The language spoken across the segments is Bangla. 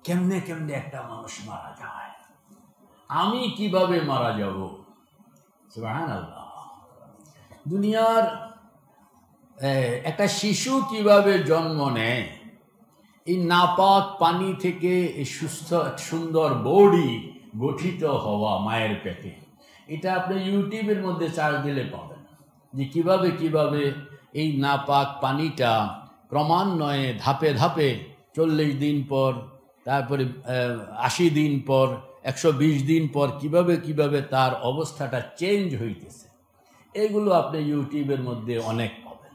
কেমনে কেমনে একটা মানুষ মারা যায়, আমি কিভাবে মারা যাব। সুবহানাল্লাহ। দুনিয়ার একটা শিশু কিভাবে জন্ম নেয়, এই নাপাক পানি থেকে এই সুস্থ সুন্দর বডি গঠিত হওয়া মায়ের পেটে, এটা আপনি ইউটিউবের মধ্যে চার্জ দিলে পাবেন যে কিভাবে কিভাবে এই নাপাক পানিটা ক্রমান্বয়ে ধাপে ধাপে 40 দিন পর, তারপরে 80 দিন পর, 120 দিন পর কিভাবে কিভাবে তার অবস্থাটা চেঞ্জ হইতেছে, এগুলো আপনি ইউটিউবের মধ্যে অনেক পাবেন।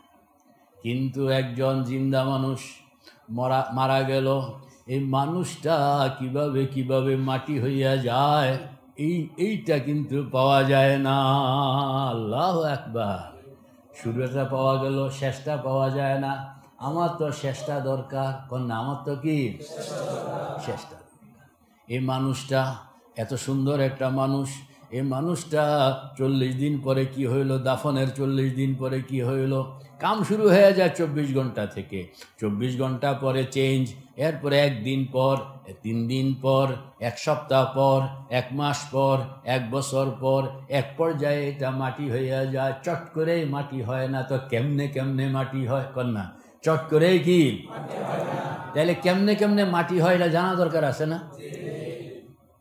কিন্তু একজন জিন্দা মানুষ মারা গেল, এই মানুষটা কিভাবে কিভাবে মাটি হইয়া যায় এইটা কিন্তু পাওয়া যায় না। আল্লাহু আকবার। শুরুটা পাওয়া গেল, শেষটা পাওয়া যায় না। আমার তো শেষটা দরকার, কন্যা আমার তো কি শেষটা দরকার। এই মানুষটা এত সুন্দর একটা মানুষ, এই মানুষটা 40 দিন পরে কি হইল, দাফনের 40 দিন পরে কি হইল, কাম শুরু হয়ে যায় 24 ঘন্টা থেকে। 24 ঘন্টা পরে চেঞ্জ, এরপরে 1 দিন পর, 3 দিন পর, 1 সপ্তাহ পর, 1 মাস পর, 1 বছর পর, এক পর্যায়ে এটা মাটি হইয়া যায়। চট করে মাটি হয় না তো কেমনে কেমনে মাটি হয়, কন্যা চট করে কি, তাহলে কেমনে কেমনে মাটি হয় এটা জানা দরকার আছে না।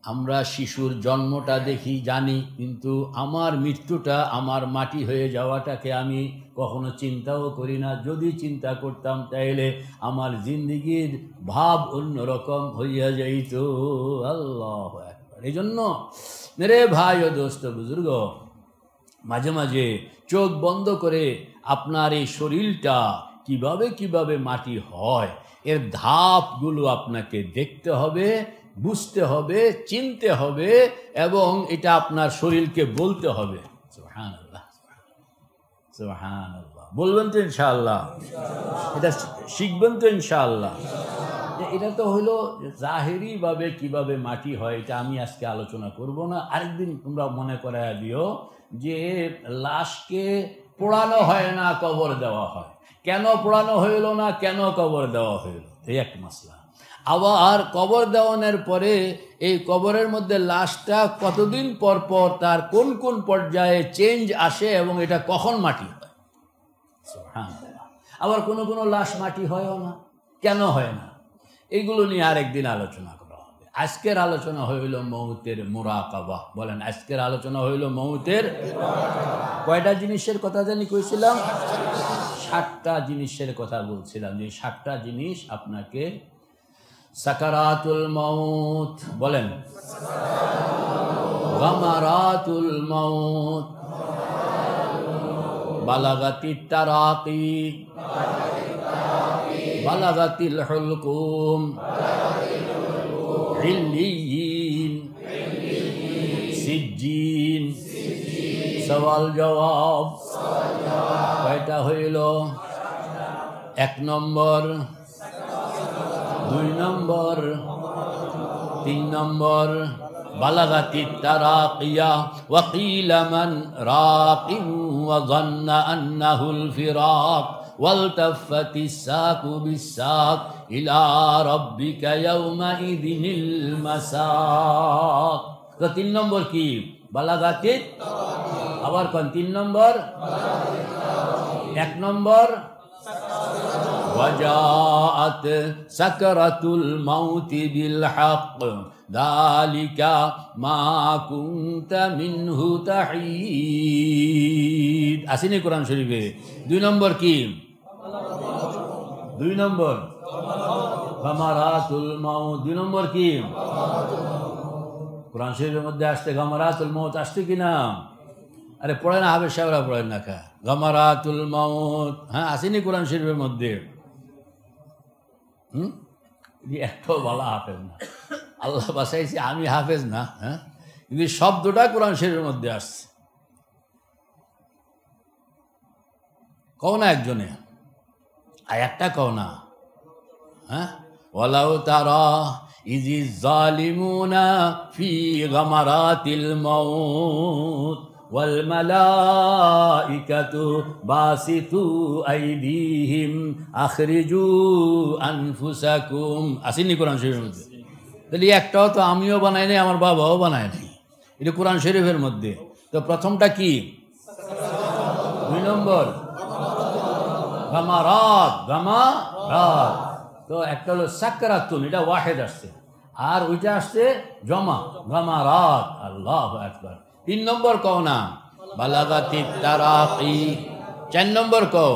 আমরা শিশুর জন্মটা দেখি জানি, কিন্তু আমার মৃত্যুটা, আমার মাটি হয়ে যাওয়াটাকে আমি কখনো চিন্তাও করি না। যদি চিন্তা করতাম তাইলে আমার জিন্দিগির ভাব অন্যরকম হইয়া যাইত। আল্লাহু আকবার। এই জন্য মেরে ভাই ও দোস্ত বুজুর্গ, মাঝে মাঝে চোখ বন্ধ করে আপনার এই শরীরটা কিভাবে কিভাবে মাটি হয় এর ধাপগুলো আপনাকে দেখতে হবে, বুঝতে হবে, চিনতে হবে, এবং এটা আপনার শরীরকে বলতে হবে। সুবহানাল্লাহ, সুবহানাল্লাহ। বলবেন তো ইনশাআল্লাহ, এটা শিখবেন তো ইনশাআল্লাহ। এটা তো হলো জাহেরি ভাবে কিভাবে মাটি হয়, এটা আমি আজকে আলোচনা করব না। আরেকদিন তোমরা মনে করায় দিও যে লাশকে পোড়ানো হয় না, কবর দেওয়া হয়। কেন পোড়ানো হইল না, কেন কবর দেওয়া হইল, এই একটা মাসলা। আবার কবর দেওয়ানোর পরে এই কবরের মধ্যে লাশটা কতদিন পর পর তার কোন কোন পর্যায়ে চেঞ্জ আসে এবং এটা কখন মাটি হয়। আবার কোনো কোনো লাশ মাটি হয়ও না, কেন হয় না, এইগুলো নিয়ে আরেকদিন আলোচনা করা হবে। আজকের আলোচনা হইল মৌতের মুরাকাবা। বলেন, আজকের আলোচনা হইল মৌতের কয়টা জিনিসের কথা জানি কইছিলাম? 7টা জিনিসের কথা বলছিলাম, যে 7টা জিনিস আপনাকে সাকারাতুল মাউত, বলেন গামারাতুল মাউত, বালাগাতিত তারাকি, বালাগাতিল হুলকুম, ইল্লিয়িন, সিজ্জিন, সওয়াল জবাব। কয়টা হইল? 1 নম্বর, 2 নম্বর, 3 নম্বর বালাগাতিত তারাকিয়া ওয়া কিলা মান রাকিন ওয়া যান্না আন্নাহুল ফিরাক ওয়ালতাফাতিস সাকু বিসাক ইলা রাব্বিকা ইয়াওমা ইযিনিল মাসাক। তো 3 নম্বর কি? বালাগাতিত। আবার কোন 3 নম্বর? 1 নম্বর ওয়াজাআত সাকরাতুল মাউতি বিল হক যালিকা মা কুনতা মিনহু তাহিদ। আসেনি কোরআন শরীফে? 2 নম্বর কি? 2 নম্বর গামারাতুল মাউত। 2 নম্বর কি? কোরআন শরীফের মধ্যে আসতে গামারাতুল মাউত আসছে কিনা? আরে পড়ে না, হাফেজ সাহেবরা পড়েন না খা, গামারাতুল মাউত। হ্যাঁ, আসেনি কোরআন শরীফের মধ্যে? এত বলা হাফেজ না, আল্লাহ বাসাইছি, আমি হাফেজ না। হ্যাঁ, কিন্তু শব্দটা কোরআন শরীফের মধ্যে আসছে। কও না একজনে, আয়াতটা কও না। হ্যাঁ, ওয়ালাউ তারা ইজিজ জালিমুনা ফি গামারাতিল মাউত ওয়াল মালাইকাতু বাসিতু আইদিহিম আখরিজু আনফুসাকুম। আসেনি কোরআন শরীফের মধ্যে? তাহলে একটাও তো আমিও বানাই নাই, আমার বাবাও বানায় নাই, এটা কোরআন শরীফের মধ্যে। তো প্রথমটা কি? 2 নম্বর গামারাত, গামারাত। তো একটা হলো সাকরাতুন, এটা ওয়াহেদ আসছে, আর ওইটা আসছে জমা, গামারাত। আল্লাহু আকবার। 3 নম্বর কও না, বালাগাতিত তারাকি। 4 নম্বর কও,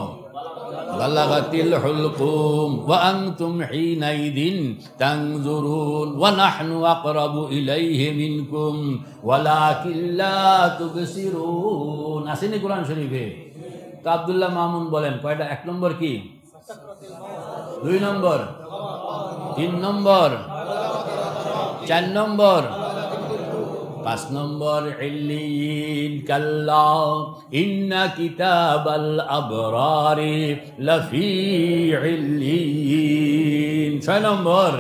বালাগাতিল হুলকুম ওয়া আনতুম হিনাইদিন তানজুরুন ওয়া নাহনু আকরাবু ইলাইহি মিনকুম ওয়ালাকিন লা তুবসিরুন। আসেনি কোরআন শরীফে? তো আব্দুল্লাহ মামুন বলেন কয়টা? 1 নম্বর কি? 2 নম্বর, 3 নম্বর, 4 নম্বর, 5 নম্বর ইল্লিয়িন। কাল্লা ইন্না কিতাবাল আবরারি লাফি ইল্লিয়িন। 6 নম্বর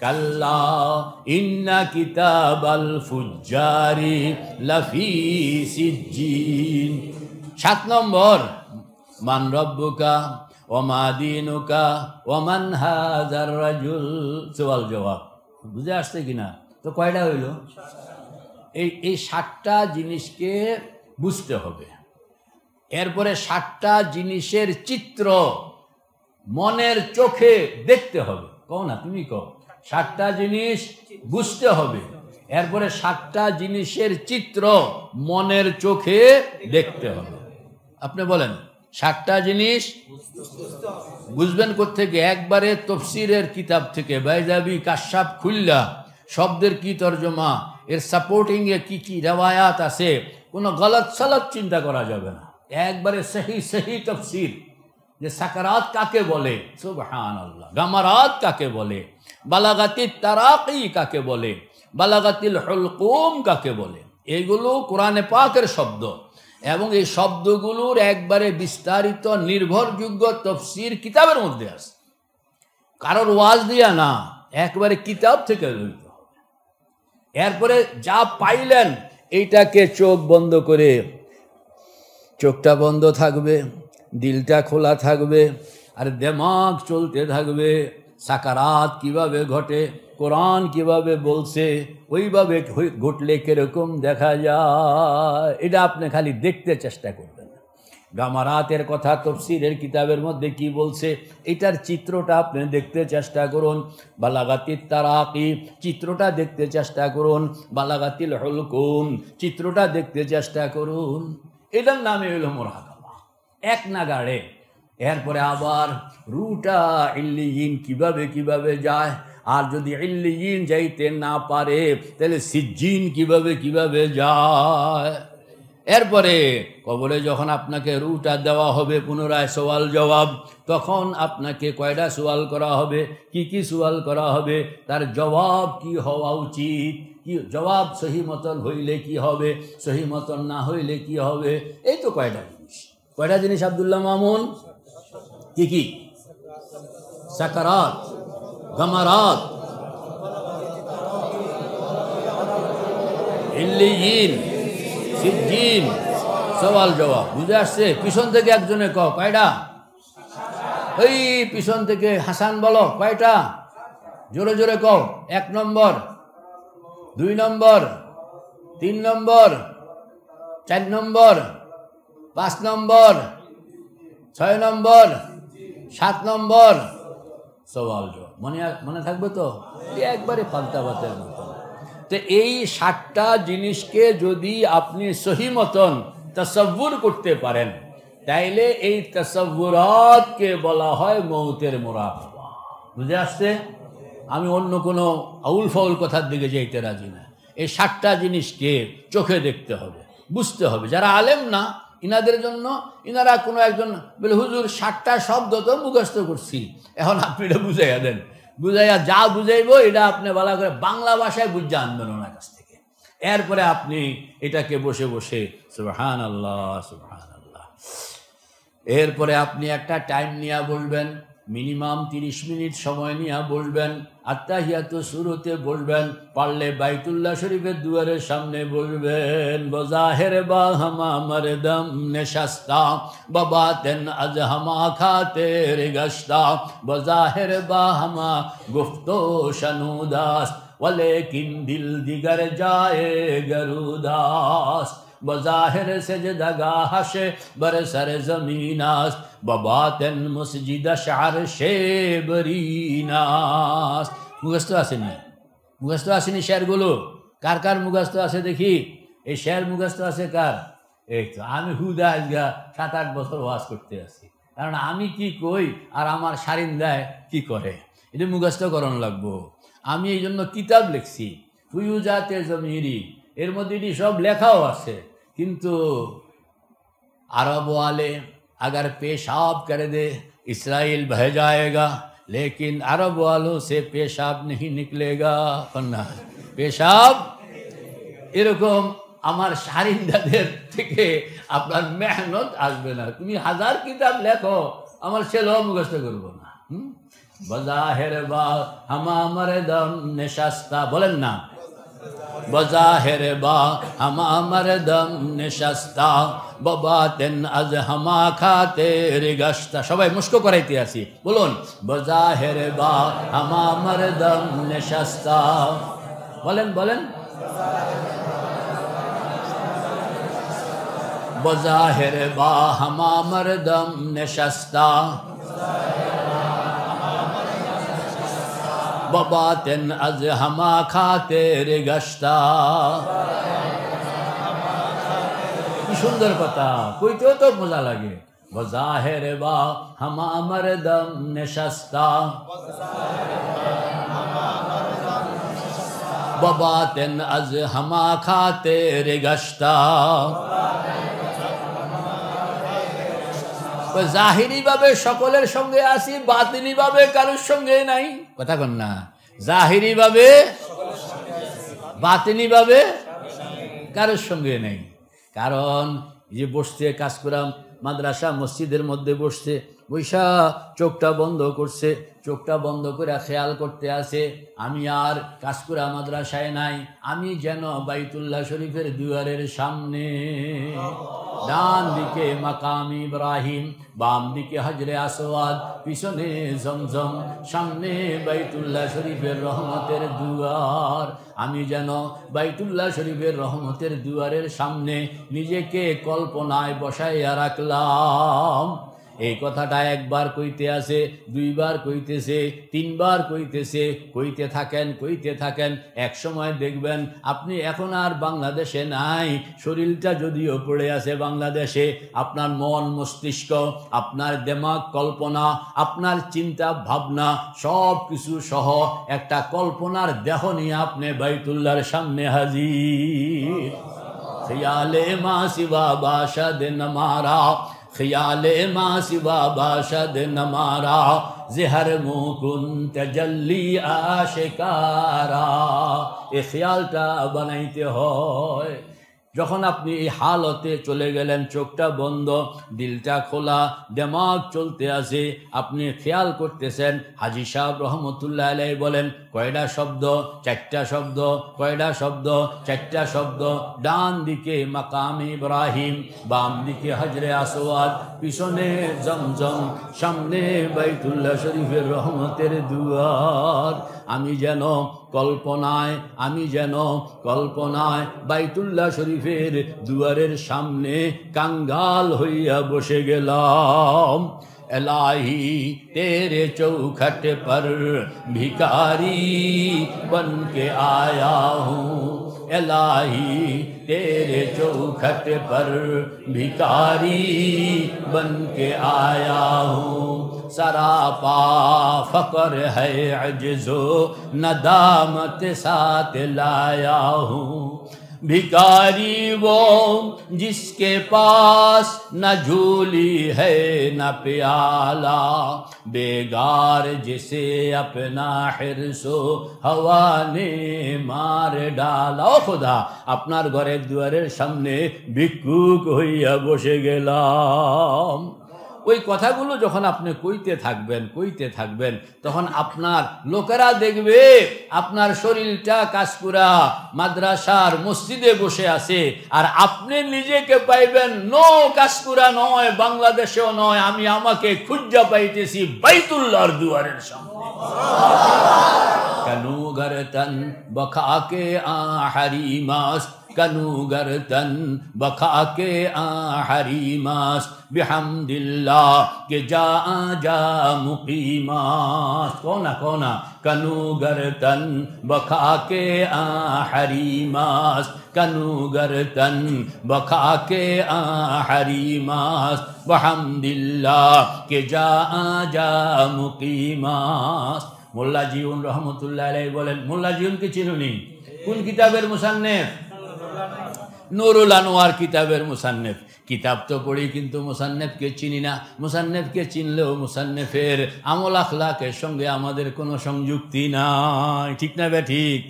কাল্লা ইন্না কিতাবাল ফুজ্জারি লাফি সিজ্জিন। 7 নম্বর মান রব্বুকা ওয়া মা দীনুকা ওয়া মান হাযার রাজুল। সওয়াল জবাব বুঝে আসছে কিনা? তো কয়টা হইল? এই 7টা জিনিসকে বুঝতে হবে। এরপরে 7টা জিনিসের চিত্র মনের চোখে দেখতে হবে। কও না, তুমি কও। 7টা জিনিস বুঝতে হবে, এরপরে 7টা জিনিসের চিত্র মনের চোখে দেখতে হবে। আপনি বলেন 7টা জিনিস বুঝবেন কোত্থেকে? একবারে তফসিরের কিতাব থেকে, বাইজাবি কাশাফ খুল্লা, শব্দের কি তর্জমা, এর সাপোর্টিং এ কি কি রেওয়ায়াত আছে, কোনো গলত সলত চিন্তা করা যাবে না। একবারে সহি সহি তফসির, যে সাকারাত কাকে বলে, সুবহানাল্লাহ, গামারাত কাকে বলে, বালাগাতিত তারাকি কাকে বলে, বালাগাতিল হুলকুম কাকে বলে, এইগুলো কোরআনে পাকের শব্দ, এবং এই শব্দগুলোর একবারে বিস্তারিত নির্ভরযোগ্য তফসির কিতাবের মধ্যে আছে। কারোর ওয়াজ দিয়া না, একবারে কিতাব থেকে লইতে হবে। এরপরে যা পাইলেন এইটাকে চোখ বন্ধ করে, চোখটা বন্ধ থাকবে, দিলটা খোলা থাকবে, আর দিমাগ চলতে থাকবে। সাকারাত কিভাবে ঘটে, কোরআন কিভাবে বলছে, ওইভাবে ঘটলে কিরকম দেখা যায়, এটা আপনি খালি দেখতে চেষ্টা করবেন। গামারাতের কথা তফসিরের কিতাবের মধ্যে কি বলছে, এটার চিত্রটা আপনি দেখতে চেষ্টা করুন। বালাগাতিত তারাকি, চিত্রটা দেখতে চেষ্টা করুন। বালাগাতিল হুলকুম, চিত্রটা দেখতে চেষ্টা করুন। এটার নামে হইল মুরাকাবা, এক নাগাড়ে। এরপরে আবার রুটা ইল্লিয়িন কিভাবে কিভাবে যায়, আর যদি ইল্লিয়িন যাইতে না পারে তাহলে সিজ্জিন কিভাবে কিভাবে যায়। এরপরে কবরে যখন আপনাকে রুটা দেওয়া হবে, পুনরায় সওয়াল জবাব, তখন আপনাকে কয়টা সওয়াল করা হবে, কি কি সওয়াল করা হবে, তার জবাব কি হওয়া উচিত, কি জবাব সহি মতন হইলে কি হবে, সহি মতন না হইলে কি হবে। এই তো কয়টা জিনিস। কয়টা জিনিস আব্দুল্লাহ মামুন? কি কি? সাকারাত, গামারাত, ইল্লিয়িন, সিজ্জিন, সওয়াল জবাব। বুঝে আসছে? পিছন থেকে একজনে কও কয়টা? ওই পিছন থেকে হাসান বলো কয়টা? জোরে জোরে কও। 1 নম্বর, 2 নম্বর, 3 নম্বর, 4 নম্বর, 5 নম্বর, 6 নম্বর, 7 নম্বর, সওয়াল জবাব। মনে থাকবে তো? একবারে পাল্টা বাতের মতো। তো এই 7টা জিনিসকে যদি আপনি সহি মতন তাসাব্বুর করতে পারেন, তাইলে এই তাসাব্বুরাতকে বলা হয় মৌতের মুরাকাবা। বুঝে আসছে? আমি অন্য কোনো আউল ফাউল কথার দিকে যাইতে রাজি না। এই 7টা জিনিসকে চোখে দেখতে হবে, বুঝতে হবে। যারা আলেম না, ইনাদের জন্য, ইনারা কোনো একজন বলে হুজুর 7টা শব্দ তো মুখস্থ করছি, এখন আপনি এটা বুঝাইয়া দেন। বুঝাইয়া যা বুঝাইব এটা আপনি ভালো করে বাংলা ভাষায় বুঝে আনবেন ওনার কাছ থেকে। এরপরে আপনি এটাকে বসে বসে সুবহানাল্লাহ সুবহানাল্লাহ, এরপরে আপনি একটা টাইম নিয়ে বলবেন মিনিমাম 30 মিনিট সময় নিয়ে বসবেন, আত্তাহিয়াতু শুরুতে বসবেন, পারলে বাইতুল্লাহ শরীফের দুয়ারের সামনে বসবেন। বজাহের বা হামা মরদম নেশাস্তা বাবাতেন আজ হামা খাতে গস্তা, বজাহের বা হামা গুফতো শনুদাস ওয়ালেকিন দিল দিগার যায় গরুদাস। বজাহের সেজদা হাসে বরসর জমিনাস বাবাতেন মসজিদ শার শেবরিনাস। মুখস্থ আসেনি? মুখস্থ আসেনি শেরগুলো? কার কার মুখস্থ আছে দেখি? এই শের মুখস্থ আছে কার? এই তো আমি হুদা আজগা 7-8 বছর ওয়াজ করতে আছি, কারণ আমি কি কই আর আমার সারিন্দায় কি করে, এটা মুখস্থ করণ লাগবো। আমি এই জন্য কিতাব লিখছি ফুয়ুজাতে জমিরি, এর মধ্যে এটি সব লেখাও আছে, কিন্তু अरब वाले अगर पेशाब कर दे इसराइल बह जाएगा, लेकिन अरब वालों से पेशाब नहीं निकलेगा। वरना पेशाब এরকম আমার সারিন্দাদের থেকে আপনার মেহনত আসবে না। তুমি হাজার কিতাব লেখো, আমার ছেলেও মুখস্থ করবো না। বজাহের বা হামা মরদম নেশাস্তা, বলেন না বজাহের বা হামা মরদম নেশাস্তা বাবাতেন আজ হামা খাতে গস্তা। সবাই মুস্কো করাইতে আসি, বলুন বজাহের বা হামা মরদম নেশাস্তা। বলেন বলেন বজাহের বা হামা মরদম নেশাস্তা বাবাতেন আজ হামা খাতে গস্তা। কি সুন্দর কথা, কইতেও তো মজা লাগে। বজাহের বা হামা মরদম নেশাস্তা বাবাতেন আজ হামা খাতে গস্তা। জাহিরি ভাবে সকলের সঙ্গে আসি, বাতিনি ভাবে কারোর সঙ্গে নাই। কথা কন না, জাহিরি ভাবে বাতিনি ভাবে কারোর সঙ্গে নেই। কারণ যে বসছে কাজ করাম মাদ্রাসা মসজিদের মধ্যে বসছে, বৈশা চোখটা বন্ধ করছে, চোখটা বন্ধ করে খেয়াল করতে আছে আমি আর কাজকুরা মাদ্রাসায় নাই, আমি যেন বাইতুল্লাহ শরীফের দুয়ারের সামনে। ডান দিকে মাকাম ইব্রাহিম, বাম দিকে হজরে আসওয়াদ, পিছনে জমজম, সামনে বাইতুল্লাহ শরীফের রহমতের দুয়ার। আমি যেন বাইতুল্লাহ শরীফের রহমতের দুয়ারের সামনে নিজেকে কল্পনায় বসাইয়া রাখলাম। এই কথাটা একবার কইতে আছে, দুইবার কইতেছে, তিনবার কইতেছে, কইতে থাকেন কইতে থাকেন। এক সময় দেখবেন আপনি এখন আর বাংলাদেশে নাই, শরীরটা যদিও পড়ে আছে বাংলাদেশে, আপনার মন মস্তিষ্ক, আপনার দেমাগ, কল্পনা, আপনার চিন্তা ভাবনা সব কিছু সহ একটা কল্পনার দেহ নিয়ে আপনি বাইতুল্লাহর সামনে হাজির। খিয়ালে মা সিবা বাশাদ নমারা, খিয়ালে মা সিবা বাশাদ নমারা, জেহর মুকুন তজল্লি আশিকারা। এই খেয়ালটা বানাইতে হয়। যখন আপনি এই হালতে চলে গেলেন, চোখটা বন্ধ, দিলটা খোলা, দেমাগ চলতে আছে, আপনি খেয়াল করতেছেন হাজী সাহেব রহমতুল্লাহ আলাইহি বলেন কয়টা শব্দ? 4টা শব্দ। কয়টা শব্দ? 4টা শব্দ। ডান দিকে মাকাম ইব্রাহিম, বাম দিকে হজরে আসওয়াদ, পিছনে জমজম, সামনে বাইতুল্লাহ শরীফের রহমতের দুয়ার। আমি যেন কল্পনায়, আমি যেন কল্পনায় বাইতুল্লাহ শরীফের দুয়ারের সামনে কাঙ্গাল হইয়া বসে গেলাম। इलाही तेरे चौखट पर भिखारी बन के आया हूँ, इलाही तेरे चौखट पर भिखारी बन के आया हूँ। सरापा फकर है अज्जो नदामत साथ लाया हूँ। भिखारी वो जिसके पास न झूली है न प्याला, बेगार जिसे अपना हिर्सो हवा ने मार डाला। ও খোদা, আপনার ঘরের দুয়ারের সামনে ভিক্ষুক হইয়া বসে গেলাম। ওই কথাগুলো যখন আপনি কইতে থাকবেন তখন আপনার লোকেরা দেখবে আপনার শরীরটা কাজকুরা মাদ্রাসার মসজিদে বসে আছে, আর আপনি নিজেকে পাইবেন নো কাজকুরা নয়, বাংলাদেশেও নয়, আমি আমাকে খুঁজা পাইতেছি বাইতুল্লাহর দুয়ারের সামনে। কানু গরতন বখা কে আহারি মাস, কানু গরতন বখা কে আহারি মাস, বিহামদিল্লাহ কে যা যা মুকিমাস। কোনা কোনা কানু গরতন বখা কে আহারি মাস, কানু গরতন বখা কে আহারি মাস, বিহামদিল্লাহ কে যা যা মুকিমাস। মোল্লা জিউন রহমতুল্লাহ আলাইহি বলেন, মোল্লা জিউনকে চিনুনি? কোন কিতাবের মুসান্নেফ? নুরুল আনোয়ার কিতাবের মুসান্নেফ। কিতাব তো পড়ি কিন্তু মুসান্নেফকে চিনি না। মুসান্নেফকে চিনলেও মুসান্নেফের আমল আখলাকের সঙ্গে আমাদের কোনো সংযুক্তি নাই, ঠিক না ঠিক?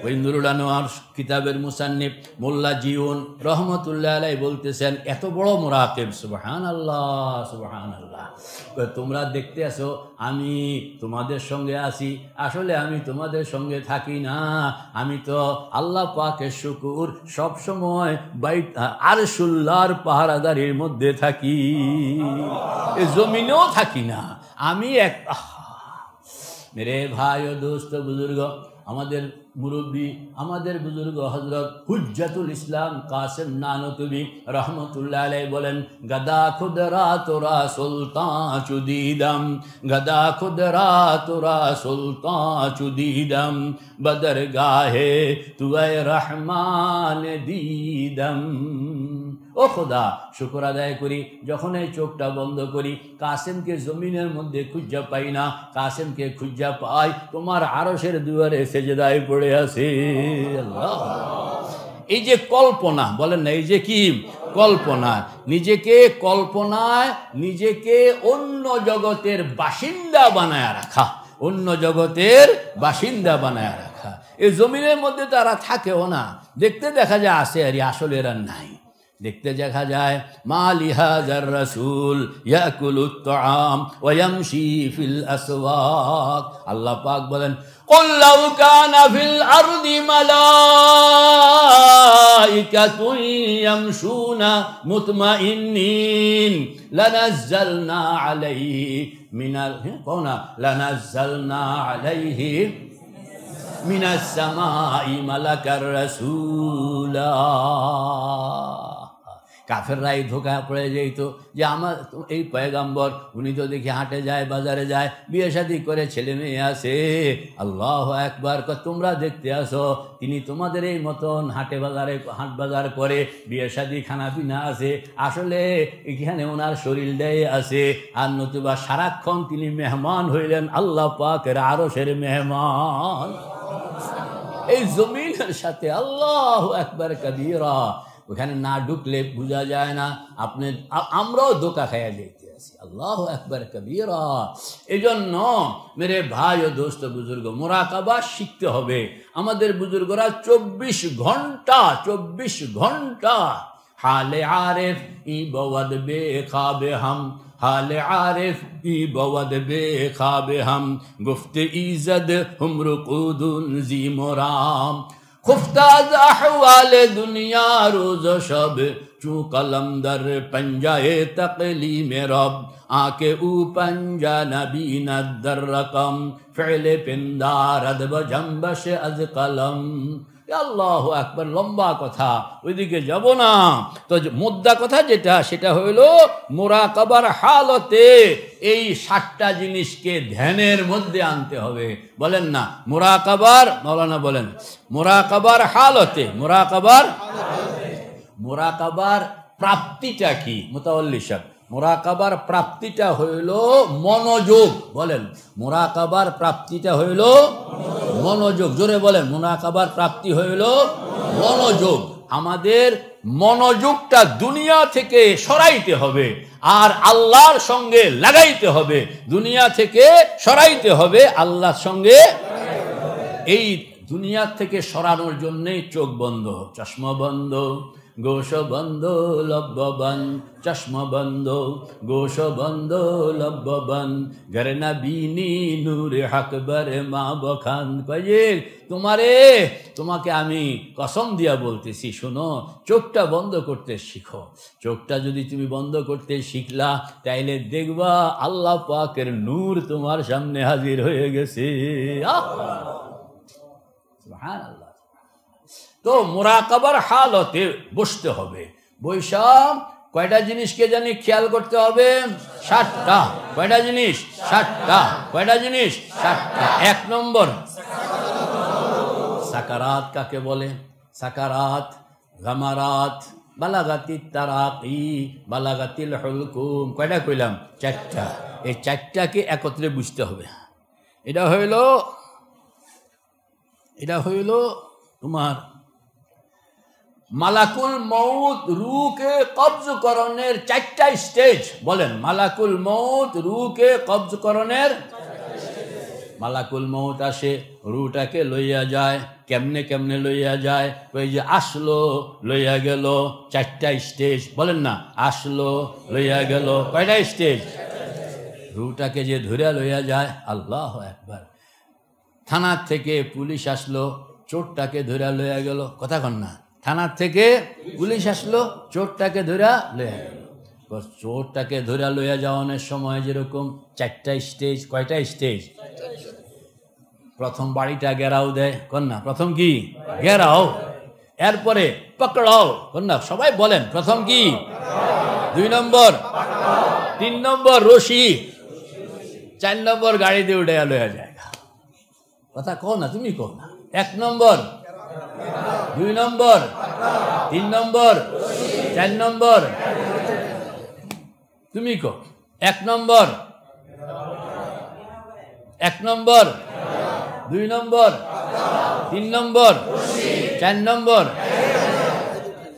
ওই নুরুল আনোয়ার কিতাবের মুসান্নিফ মোল্লা জিউন রহমতুল্লাহ আলাইহি বলতেছেন, এত বড় মুরাকিব, সুবহানাল্লাহ সুবহানাল্লাহ। তোমরা দেখতে আসো আমি তোমাদের সঙ্গে আছি, আসলে আমি তোমাদের সঙ্গে থাকি না, আমি তো আল্লাহ পাকের শুকুর সব সময় বাইত আরশুল্লাহর পাহারাদারির মধ্যে থাকি, এ জমিনেও থাকি না আমি। এক মেরে ভাই ও দোস্ত বুজুর্গ, আমাদের মুরব্বী, আমাদের বুজুর্গ হজরত হুজ্জাতুল ইসলাম কাসেম নানতুবি রহমতুল্লাহ আলাইহি বলেন, গদা খুদরা তোরা সুলতান চুদিদম, গদা খুদরা তোরা সুলতান চুদিদম, বদর গাহে তুই রহমান দিদম। ও খোদা, শুকর আদায় করি, যখন এই চোখটা বন্ধ করি কাসেমকে জমিনের মধ্যে খুঁজা পাই না, কাসেমকে খুঁজা পাই তোমার আরশের দুয়ারে সেজদায় পড়ে আছে। আল্লাহ, এই যে কল্পনা, বলেন না, এই যে কি কল্পনা, নিজেকে কল্পনায় নিজেকে অন্য জগতের বাসিন্দা বানায় রাখা, অন্য জগতের বাসিন্দা বানায় রাখা। এই জমিনের মধ্যে তারা থাকেও না, দেখতে দেখা যায় আছে, আর আসলে এরা নাই। দেখতে দেখা যায় মা লিহাযার রাসূল ইয়াকুলুত তাআম ওয়া ইয়ামশি ফিল আসওয়াক। আল্লাহ পাক বলেন, কুল লাউ কানা ফিল আরদি মালাইকাতুন ইয়ামশুনা মুতমাইন্নিন লানাজ্জালনা আলাইহি মিনাল কোনা লানাজ্জালনা আলাইহি মিনাস সামাই মালাকার রাসূলা। কাফেররা এই ধোঁকায় পড়ে যেত যে আমার এই পয়গাম্বর, উনি তো দেখি হাটে যায়, বাজারে যায়, বিয়ে শাদী করে ছেলে মেয়ে আছে। আল্লাহ একবার, তোমরা দেখতে আসো তিনি তোমাদের এই মতন হাট বাজার করে, বিয়ে শাদী খানা পিনা আছে, আসলে এখানে ওনার শরীরটাই আছে, আর নতুবা সারাক্ষণ তিনি মেহমান হইলেন আল্লাহ পাকের আরশের মেহমান। এই জমিনের সাথে আল্লাহু আকবার কবীরা, ওখানে না ঢুকলে বোঝা যায় না, আপনি আমরাও ধোঁকা খাইয়া যেতে আছি। আল্লাহু আকবার কবীরা। এই জন্য মেরে ভাই ও দোস্ত বুজুর্গ, মুরাকাবা শিখতে হবে। আমাদের বুজুর্গরা 24 ঘন্টা হালে আরেফ ই বওয়াদ বে খাবে হাম, हाल आरिफ की बवद बे खाबे हम, गुफ्त इज़द हम रुकूदुन जी मुराम, खुफ्ताज अहवाल दुनिया रोज शब, चू कलमदर पंजाए तकलीम रब, आके ऊ पंजा नबी नदर रकम, फ़िले पिंदार अदब जंबश अज कलम। আল্লাহু আকবার। লম্বা কথা, ওইদিকে যাব না। তো মুদ্রা কথা যেটা, সেটা হইল মুরাকাবার হালতে এই 7টা জিনিসকে ধ্যানের মধ্যে আনতে হবে। বলেন না মুরাকাবার, মাওলানা বলেন মুরাকাবার হালতে, মুরাকাবার প্রাপ্তিটা কি? মুতাওয়াল্লি সাহেব, মুরাকাবার প্রাপ্তিটা হইল মনোযোগ। বলেন মুরাকাবার প্রাপ্তিটা হইল মনোযোগ। জোরে বলেন, মুরাকাবার প্রাপ্তি হইল মনোযোগ। আমাদের মনোযোগটা দুনিয়া থেকে সরাইতে হবে আর আল্লাহর সঙ্গে লাগাইতে হবে। দুনিয়া থেকে সরাইতে হবে, আল্লাহর সঙ্গে। এই দুনিয়া থেকে সরানোর জন্যেই চোখ বন্ধ, চশমা বন্ধ, গোশ বন্ধ, লব্ব বন্ধ, চশমা বন্ধ, গোশ বন্ধ, লব্ব বন্ধ, ঘরে না বিনি নূরে হকবর মা বখান। কয়ে তোমাকে আমি কসম দিয়া বলতেছি, শোনো, চোখটা বন্ধ করতে শিখো। চোখটা যদি তুমি বন্ধ করতে শিখলা, তাইলে দেখবা আল্লাহ পাকের নূর তোমার সামনে হাজির হয়ে গেছে। সুবহানাল্লাহ। তো মুরাকাবার হালতে বসতে হবে। বৈশা কয়টা জিনিসকে জানি খেয়াল করতে হবে? 7টা। কয়টা জিনিস? 7টা। কয়টা জিনিস? 7টা। 1 নম্বর সাকারাত কাকে বলে? সাকারাত, গামারাত, বালাগাতিত তারাকি, বালাগাতিল হুলকুম। কয়টা কইলাম? 4টা। এই 4টাকে একত্রে বুঝতে হবে। এটা হইল তোমার মালাকুল মউত রূহকে কবজ করণের 4টা স্টেজ। বলেন, মালাকুল মউত রূহকে কবজ করণের। মালাকুল মউত আসে, রূহটাকে লইয়া যায়। কেমনে কেমনে লইয়া যায়? ওই যে আসলো, লইয়া গেল, 4টা স্টেজ। বলেন না, আসলো, লইয়া গেল, কয়টা স্টেজ? রূহটাকে যে ধরে লইয়া যায়, আল্লাহু আকবার। থানার থেকে পুলিশ আসলো, চোরটাকে ধরে লইয়া গেল। কথা কন না? থানার থেকে পুলিশ আসলো, চোরটাকে ধরে লইয়া গেল। চোরটাকে ধরে লইয়া যাওয়ানোর সময় যেরকম 4টা স্টেজ। কয়টা স্টেজ? প্রথম বাড়িটা ঘেরাও দেয়, কন্যা। প্রথম কি? ঘেরাও। এরপরে পকড়াও, কন্যা। সবাই বলেন, প্রথম কি? 2 নম্বর, 3 নম্বর রশি, 4 নম্বর গাড়িতে উঠে লইয়া যায়। কথা কও না, তুমি কও না। 1 নম্বর, 2 নম্বর, 3 নম্বর, 4 নম্বর, তুমি কও। 1 নম্বর, 1 নম্বর, 2 নম্বর, 3 নম্বর, 4 নম্বর।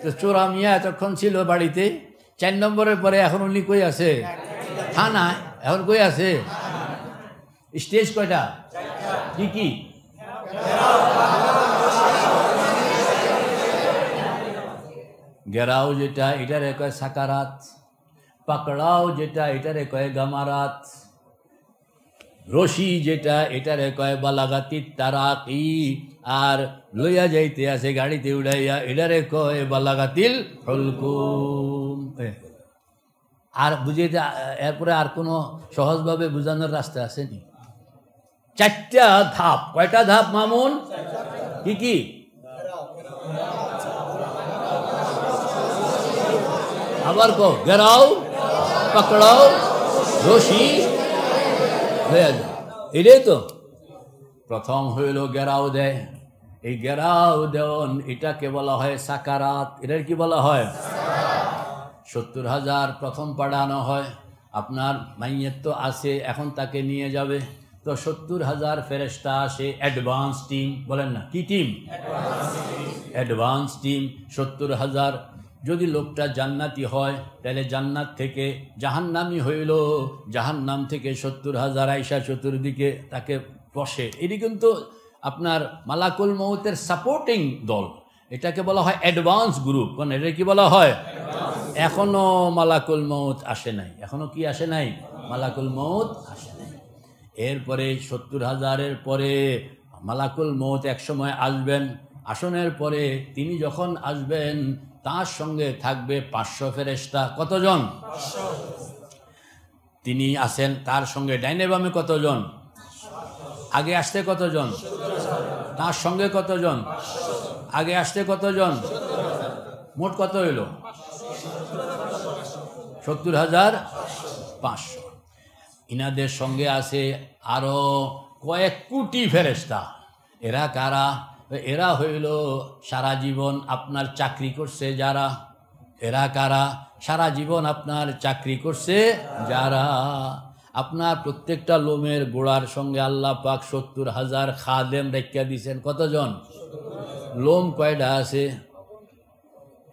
তো চোরা মিয়া এতক্ষণ ছিল বাড়িতে। 4 নম্বরের পরে এখন উনি কই আছে? থানায়। এখন কই আছে? স্টেজ কয়টা? কি কি? ঘেরাও যেটা, এটারে কয় সাকারাত। পাকড়াও যেটা, এটারে কয় গামারাত। রশি যেটা, এটারে কয় বালাগাতিত তারাকি। আর লইয়া যাইতে আছে গাড়িতে উড়াইয়া, এটারে কয় বালাগাতিল হুলকুম। আর বুঝাইতে এরপরে আর কোনো সহজভাবে বোঝানোর রাস্তা আসেনি? 4টা ধাপ। কয়টা ধাপ মামুন? কি কি? আবার কো। ঘেরাও, পকড়াও, রশি, এটাই তো। প্রথম হইল ঘেরাও দেয়। এই ঘেরাও দেওয়ান, এটাকে বলা হয় সাকারাত। এটার কি বলা হয়? 70,000 প্রথম পাঠানো হয়। আপনার মাইয়ের তো আছে, এখন তাকে নিয়ে যাবে। তো 70,000 ফেরেশতা আসে, অ্যাডভান্স টিম। বলেন না, কি টিম? Advance team 70,000। যদি লোকটা জান্নাতি হয়, তাহলে জান্নাত থেকে জাহান্নামি হইল, জাহান্নাম থেকে 70,000 আইসা চতুর্দিকে তাকে বসে। এটি কিন্তু আপনার মালাকুল মউতের সাপোর্টিং দল। এটাকে বলা হয় অ্যাডভান্স গ্রুপ। কোন এটা কি বলা হয়? এখনো মালাকুল মউত আসে নাই। এখনো কি আসে নাই? মালাকুল মউত আসে নাই। এরপরে 70,000-এর পরে মালাকুল মউত এক সময় আসবেন। আসনের পরে তিনি যখন আসবেন, তার সঙ্গে থাকবে 500 ফেরেশতা। কতজন? 500। তিনি আছেন, তার সঙ্গে ডাইনে বামে কতজন? আগে আসতে কতজন? তার সঙ্গে কতজন? আগে আসতে কতজন? মোট কত হইল? 70,500। ইনাদের সঙ্গে আছে আরো কয়েক কোটি ফেরেশতা। এরা কারা? এরা হইল সারা জীবন আপনার চাকরি করছে যারা। এরা কারা? সারা জীবন আপনার চাকরি করছে যারা। আপনার প্রত্যেকটা লোমের গোড়ার সঙ্গে আল্লাহ পাক 70,000 খাদেম রেখা দিয়েছেন। কতজন? লোম কয়টা আছে?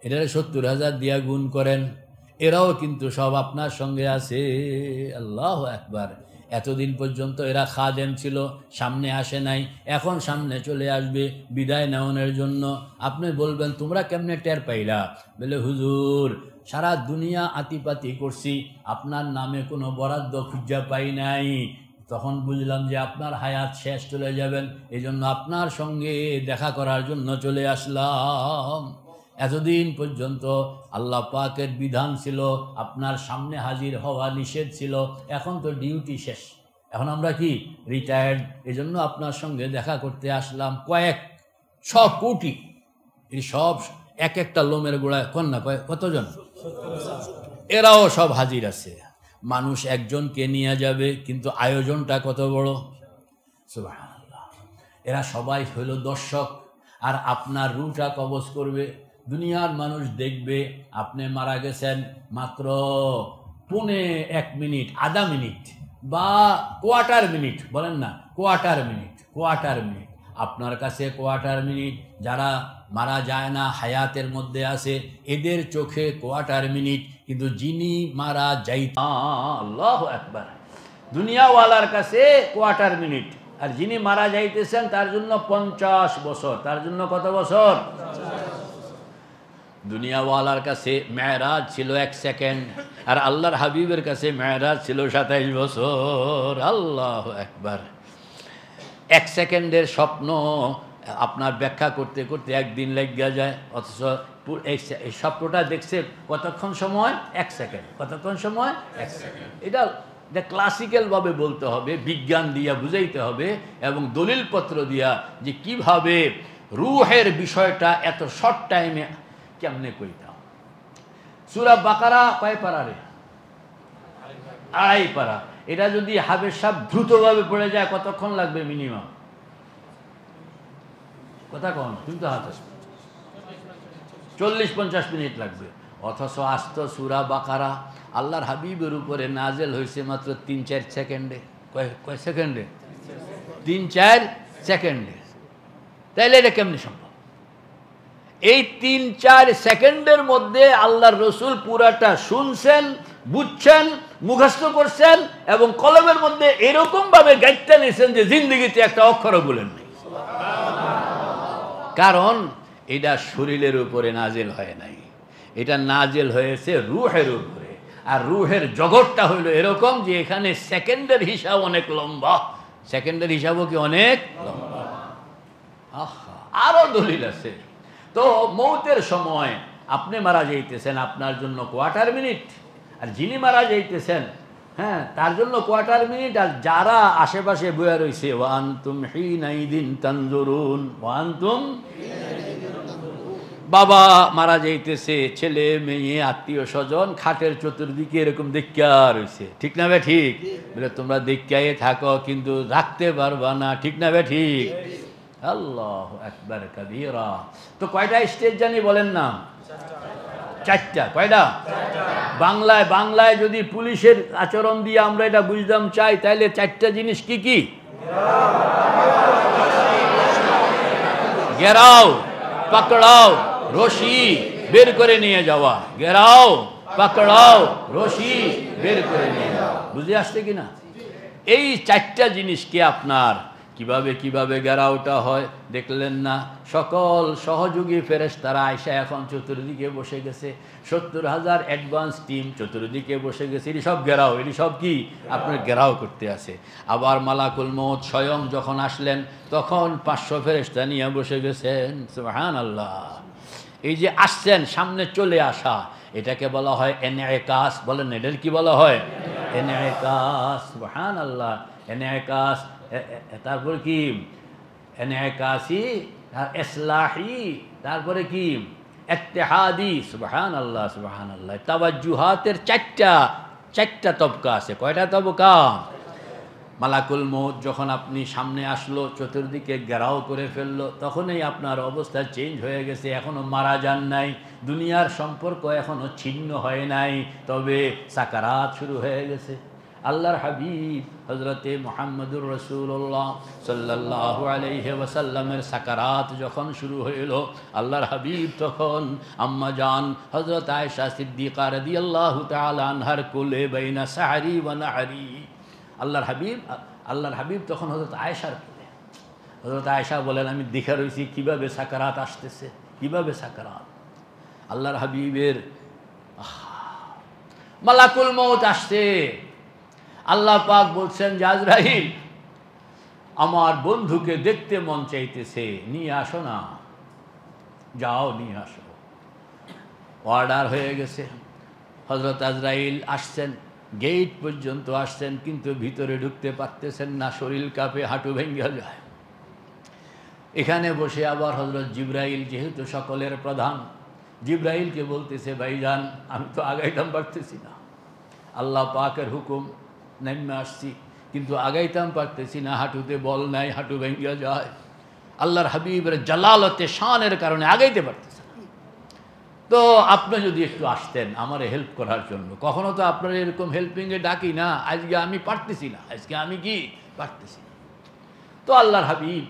এটা 70,000 দিয়া গুণ করেন। এরাও কিন্তু সব আপনার সঙ্গে আছে। আল্লাহু আকবার। এতদিন পর্যন্ত এরা খাদেম ছিল, সামনে আসে নাই, এখন সামনে চলে আসবে বিদায় নেওয়ানোর জন্য। আপনি বলবেন তোমরা কেমনে টের পাইলা? বলে হুজুর সারা দুনিয়া আতিপাতি করছি, আপনার নামে কোনো বরাদ্দ খুঁজা পাই নাই। তখন বুঝলাম যে আপনার হায়াত শেষ, চলে যাবেন, এই জন্য আপনার সঙ্গে দেখা করার জন্য চলে আসলাম। এতদিন পর্যন্ত আল্লাহ পাকের বিধান ছিল আপনার সামনে হাজির হওয়া নিষেধ ছিল, এখন তো ডিউটি শেষ, এখন আমরা কি রিটায়ার্ড, এই জন্য আপনার সঙ্গে দেখা করতে আসলাম। কয়েক 100 কোটি, এই সব এক একটা লোমের গোড়ায় কন্যা কতজন, এরাও সব হাজির আছে। মানুষ একজনকে নিয়ে যাবে, কিন্তু আয়োজনটা কত বড়, সুবহানাল্লাহ। এরা সবাই হইল দর্শক, আর আপনার রুটা কবজ করবে। দুনিয়ার মানুষ দেখবে আপনি মারা গেছেন মাত্র 1.5 মিনিট, আধা মিনিট বা কোয়ার্টার মিনিট, বলেন না কোয়ার্টার মিনিট, আপনার কাছে কোয়ার্টার মিনিট। যারা মারা যায় না, হায়াতের মধ্যে আছে, এদের চোখে কোয়ার্টার মিনিট, কিন্তু যিনি মারা যাইতেন, আল্লাহু আকবার, দুনিয়াওয়ালার কাছে কোয়ার্টার মিনিট, আর যিনি মারা যাইতেছেন তার জন্য 50 বছর। তার জন্য কত বছর? দুনিয়াওয়ালার কাছে মেরাজ ছিল 1 সেকেন্ড, আর আল্লাহর হাবিবের কাছে মেরাজ ছিল 27 বছর। আল্লাহু আকবার। 1 সেকেন্ডের স্বপ্ন আপনার ব্যাখ্যা করতে করতে একদিন লেগে যায়, অথচ এই স্বপ্নটা দেখছে কতক্ষণ সময়? 1 সেকেন্ড। কতক্ষণ সময়? 1 সেকেন্ড। এটা ক্লাসিক্যালভাবে বলতে হবে, বিজ্ঞান দিয়া বুঝাইতে হবে, এবং দলিলপত্র দিয়া যে কিভাবে রূহের বিষয়টা এত শর্ট টাইমে কেমনে কইতাম। সূরা বাকারা কয় পারা রে? 2.5 পারা। এটা যদি হাফেজ সাহেব দ্রুতভাবে পড়ে যায় কতক্ষণ লাগবে মিনিমাম? কথা কন, তুমি তো হাফেজ, 40-50 মিনিট লাগবে। অথচ আস্ত সূরা বাকারা আল্লাহর হাবিবের উপরে নাজেল হয়েছে মাত্র 3-4 সেকেন্ডে। কয় সেকেন্ডে? 3-4 সেকেন্ডে। তাইলে এটা কেমনি সম্ভব? এই 3-4 সেকেন্ডের মধ্যে আল্লাহর রসুল পুরাটা শুনছেন, বুঝছেন, মুখস্থ করছেন, এবং কলমের মধ্যে এরকম ভাবে গাইতে নিয়েছেন যে জিন্দগিতে একটা অক্ষরও বলেন নাই। কারণ এটা শরীরের উপরে নাজেল হয় নাই, এটা নাজেল হয়েছে রূহের উপরে। আর রূহের জগৎটা হইল এরকম যে এখানে সেকেন্ডের হিসাব অনেক লম্বা, সেকেন্ডের হিসাবও কি অনেক লম্বা। আহা, আরো দলিল আছে। তো মৌতের সময় আপনি মারা যাইতেছেন, আপনার জন্য কোয়ার্টার মিনিট, আর যিনি মারা যাইতেছেন, হ্যাঁ, তার জন্য কোয়ার্টার মিনিট। আর যারা আশেপাশে বয়ে রয়েছে, ওয়ান্তুম হিনাইদিন তানজুরুন, ওয়ান্তুম, বাবা মারা যাইতেছে, ছেলে মেয়ে আত্মীয় স্বজন খাটের চতুর্দিকে এরকম দেখা রয়েছে, ঠিক না বে ঠিক? বলে তোমরা দেখাই থাকো, কিন্তু রাখতে পারবা না, ঠিক না বে ঠিক? আল্লাহু আকবার কাবীরা। তো কয়টা স্টেজ জানি বলেন না? 4টা। কয়টা? বাংলায় যদি পুলিশের আচরণ দিয়ে আমরা এটা বুঝতাম চাই, তাইলে 4টা জিনিস কি কি? ঘেরাও, পাকড়াও, রশি বের করে নিয়ে যাওয়া। ঘেরাও, পাকড়াও, রশি বের করে নিয়ে যাওয়া। বুঝে আসছে কিনা? এই 4টা জিনিসকে আপনার কিভাবে ঘেরাওটা হয় দেখলেন না? সকল সহযোগী ফেরেশতারা আয়েশা এখন চতুর্দিকে বসে গেছে, 70,000 অ্যাডভান্স টিম চতুর্দিকে বসে গেছে। এটি সব ঘেরাও, এটি সব কি আপনার ঘেরাও করতে আছে। আবার মালাকুল মউত স্বয়ং যখন আসলেন তখন 500 ফেরেশতা নিয়ে বসে গেছেন। সুবহানাল্লাহ। এই যে আসছেন, সামনে চলে আসা, এটাকে বলা হয় ইনইকাস। বলেন এটার কি বলা হয়? ইনইকাস। সুবহানাল্লাহ। ইনইকাস। তারপরে কি? ইনইকাসি, ইসলাহি, তারপরে কি? ইত্তেহাদি। সুবহানাল্লাহ, সুবহানাল্লাহ। তাওয়াজ্জুহাতের 4টা তবকা আছে। কয়টা তবকা? মালাকুল মউত যখন আপনি সামনে আসলো, চতুর্দিকে ঘেরাও করে ফেললো, তখনই আপনার অবস্থা চেঞ্জ হয়ে গেছে। এখনো মারা যান নাই, দুনিয়ার সম্পর্ক এখনো ছিন্ন হয় নাই, তবে সাকারাত শুরু হয়ে গেছে। আল্লাহর হাবিব হযরতে মুহাম্মদুর রাসূলুল্লাহ সাল্লাল্লাহু আলাইহি ওয়াসাল্লামের সাকারাত যখন শুরু হইল, আল্লাহর হাবিব তখন আম্মা জান হযরত আয়েশা সিদ্দিকা রাদিয়াল্লাহু তাআলা আনহার কোলে বাইনা সাহরি ওয়া নাহরি, আল্লাহর হাবিব তখন হযরত আয়েশার কোলে। হযরত আয়েশা বলেন, আমি দেখে রয়েছি কীভাবে সাকারাত আসতেছে, কীভাবে সাকারাত। আল্লাহর হাবিবের মালাকুল মউত আসছে। আল্লাহ পাক বলছেন যে আজরাইল, আমার বন্ধুকে দেখতে মন চাইতেছে, নিয়ে আসো না, যাও নিয়ে আসো। অর্ডার হয়ে গেছে। হযরত আজরাইল আসছেন, গেট পর্যন্ত আসছেন, কিন্তু ভিতরে ঢুকতে পারতেছেন না, শরীর কাঁপে, হাঁটু ভেঙে যায়। এখানে বসে আবার হযরত জিবরাইল, যেহেতু সকলের প্রধান, জিবরাইলকে বলতেছে, ভাইজান আমি তো আগাইতাম পারতেছি না, আল্লাহ পাকের হুকুম নেমে আসছি, কিন্তু আগাইতাম পারতেছি না, হাঁটুতে বল নাই, হাঁটু ভেঙে যায়। আল্লাহর হাবিবের জালালতে শানের কারণে আগাইতে পারতেছে না। তো আপনি যদি একটু আসতেন আমার হেল্প করার জন্য। কখনো তো আপনার এরকম হেল্পিংয়ে ডাকি না, আজকে আমি পারতেছি না, আজকে আমি কি পারতেছি না। তো আল্লাহর হাবিব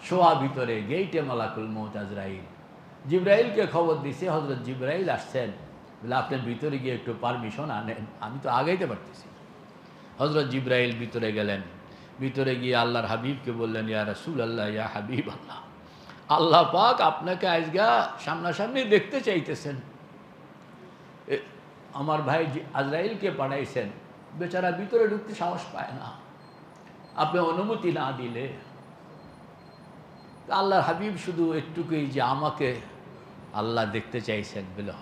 শোয়া ভিতরে গেইটে মালাকুল মউত আজরাইল জিবরাইলকে খবর দিছে, হযরত জিবরাইল আসছেন, বলে আপনি ভিতরে গিয়ে একটু পারমিশন আনেন, আমি তো আগাইতে পারতেছি না। হযরত জিবরাইল ভিতরে গেলেন, ভিতরে গিয়ে আল্লাহর হাবিবকে বললেন, ইয়া রাসূলুল্লাহ, ইয়া হাবিব আল্লাহ, আল্লাহ পাক আপনাকে আজকে সামনাসামনি দেখতে চাইতেছেন। আমার ভাই আজরাইলকে পাঠাইছেন, বেচারা ভিতরে ঢুকতে সাহস পায় না, আপনি অনুমতি না দিলে। আল্লাহর হাবিব শুধু একটুকুই যে আমাকে আল্লাহ দেখতে চাইছেন বলে,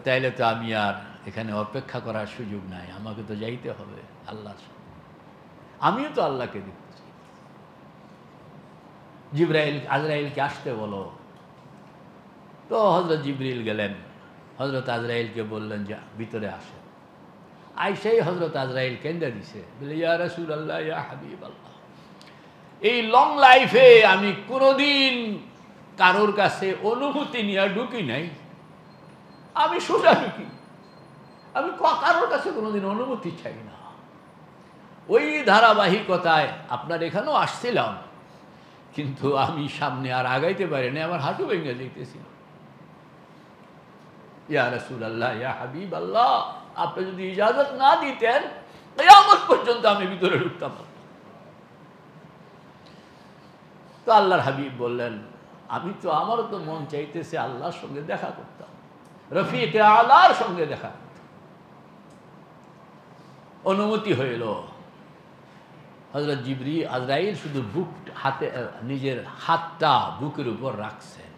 তাইলে তো আমি আর এখানে অপেক্ষা করার সুযোগ নাই, আমাকে তো যাইতে হবে আল্লাহর সাথে, আমিও তো আল্লাহকে দেখতে চাই। আজরাইলকে আসতে বলো। তো হযরত জিবরিল গেলেন, হযরত আজরাইলকে বললেন যে ভিতরে আসেন। আইসাই হযরত আজরাইল কেন্দা দিছে, বলে, ইয়া রাসূলুল্লাহ, ইয়া হাবিব আল্লাহ, এই লং লাইফে আমি কোনোদিন কারোর কাছে অনুমতি নিয়ে ঢুকি নাই, আমি সোজা ঢুকি, আমি কারোর কাছে কোনোদিন অনুমতি চাই না। ওই ধারাবাহিকতায় আপনার এখানেও আসছিলাম, কিন্তু আমি সামনে আর আগাইতে পারি না, আমার হাঁটু ভেঙে যেতেছিল। ইয়া রাসূলুল্লাহ, ইয়া হাবিব আল্লাহ, আপনি যদি ইজাজত না দিতেন কিয়ামত পর্যন্ত আমি ভিতরে ঢুকতাম না। তো আল্লাহর হাবিব বললেন, আমারও তো মন চাইতেছে আল্লাহর সঙ্গে দেখা করতাম, রফিকে আলার সঙ্গে দেখা করতাম। অনুমতি হইল। হযরত আজরাইল শুধু নিজের হাতটা বুকের উপর রাখছেন,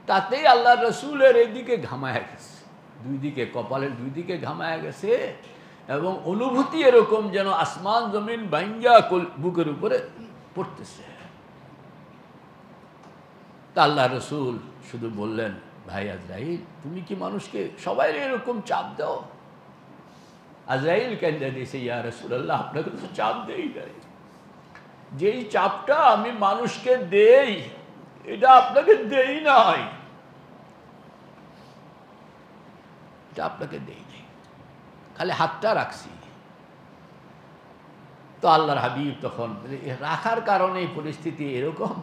তাতেই আল্লাহ রসুলের এদিকে ঘামায়া গেছে, দুই দিকে কপালের দুই দিকে ঘামায়া গেছে, এবং অনুভূতি এরকম যেন আসমান জমিন ভাঙ্গা বুকের উপরে পড়তেছে। তা আল্লাহ রসুল শুধু বললেন, ভাই আজরাইল, তুমি কি মানুষকে সবাই এরকম চাপ দাও? আজরাইল কেন্দা দিয়েছে, ইয়া রাসূলুল্লাহ, আপনাকে তো চাপ দেই নাই, যেই চাপটা আমি মানুষকে দেই এটা আপনাকে দেই নাই, এটা আপনাকে দেই নাই, খালি হাতটা রাখছি। তো আল্লাহর হাবিব তখন রাখার কারণে পরিস্থিতি এরকম,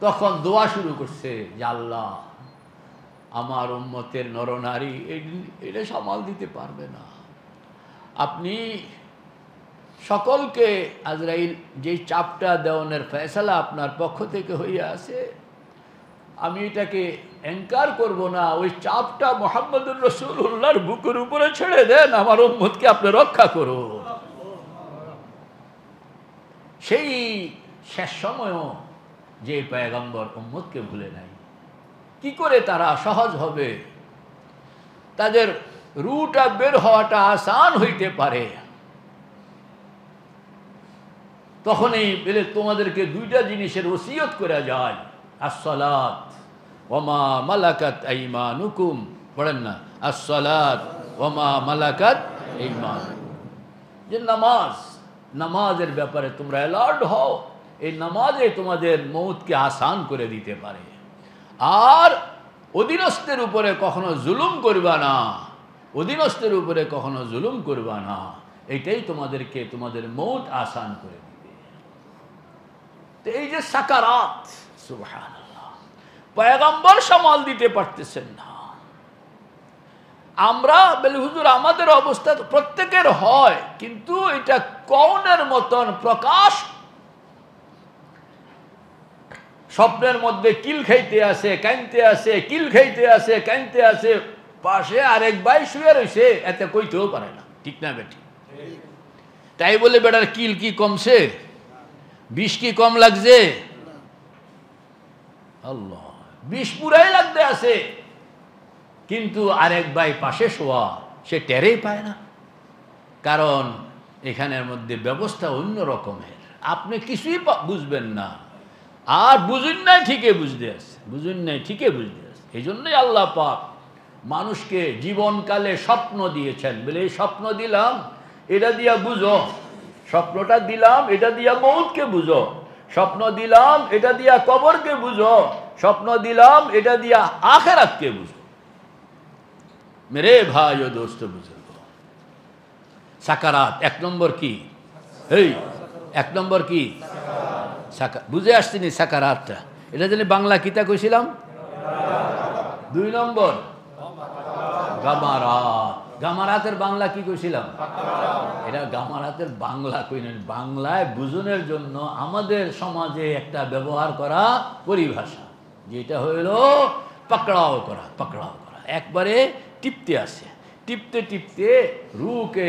তখন দোয়া শুরু করছে যে আল্লাহ, আমার উম্মতের নরনারী এটা সামাল দিতে পারবে না, আপনি সকলকে আজরাইল যে চাপটা দেওয়ানোর ফয়সালা আপনার পক্ষ থেকে হইয়া আছে, আমি এটাকে এনকার করব না, ওই চাপটা মুহাম্মদুর রাসূলুল্লাহর বুকের উপরে ছেড়ে দেন, আমার উম্মতকে আপনি রক্ষা করুন। সেই শেষ সময়ও যে পয়গম্বর উম্মতকে ভুলে নাই, কি করে তারা সহজ হবে, তাদের রুটা বের হওয়াটা আসান হইতে পারে, তখনই বলে তোমাদেরকে দুইটা জিনিসের ওসিয়ত করা যায়, আসসালাত ওমা মালাকাত আইমানুকুম, পড়েন না, আসসালাত ওমা মালাকাত আইমানুকুম, যে নামাজের ব্যাপারে তোমরা অ্যালার্ট হও, এই নামাজে তোমাদের মৌতকে আসান করে দিতে পারে। আর অধীনস্থের উপরে কখনো জুলুম করবা না, অধীনস্থের উপরে কখনো জুলুম করবা না, এটাই তোমাদেরকে তোমাদের মৌত আসান করে দিবে। তো এই যে সাকারাত, সুবহানাল্লাহ, পয়গম্বর সামাল দিতে পারতেছেন না, আমরা বলি হুজুর আমাদের অবস্থা তো প্রত্যেকের হয়, কিন্তু এটা কৌনের মতন প্রকাশ। স্বপ্নের মধ্যে কিল খাইতে আসে, কাইনতে আসে, কিল খাইতে আসে, কাইনতে আসে, পাশে আরেক ভাই শুয়ে রয়েছে, এতে কইতেও পারে না। ঠিক না বেটি? তাই বলে বেটার কিল কি কমছে, বিষ কি কম লাগছে? আল্লাহ, বিষ পুরাই লাগতে আছে, কিন্তু আরেক ভাই পাশে শোয়া, সে টেরেই পায় না। কারণ এখানের মধ্যে ব্যবস্থা অন্য রকমের, আপনি কিছুই বুঝবেন না। আর বুঝুন নাই ঠিকই বুঝতে আছে, বুঝুন নাই ঠিকই বুঝতে আছে। এই জন্যই আল্লাহ পাক মানুষকে জীবনকালে স্বপ্ন দিয়েছেন, বলে এই স্বপ্ন দিলাম এটা দিয়া বুঝো, স্বপ্নটা দিলাম এটা দিয়া মৌতকে বুঝো, স্বপ্ন দিলাম এটা দিয়া কবরকে বুঝো, স্বপ্ন দিলাম এটা দিয়া আখিরাতকে বুঝো। মেরে ভাই ও দোস্ত বুজুর্গ, সাকারাত এক নম্বর কি? এই এক নম্বর কি? বুঝে আসছিনি সাকারাতটা? এটা জানি বাংলা কিতা কইছিলাম? 2 নম্বর গামারাত। গামারাতের বাংলা কি কইছিলাম? এটা গামারাতের বাংলা কইলেন, বাংলায় বুঝনের জন্য আমাদের সমাজে একটা ব্যবহার করা পরিভাষা, যেটা হইল পাকড়াও করা। পাকড়াও করা একবারে টিপতে আসে, টিপতে টিপতে রুকে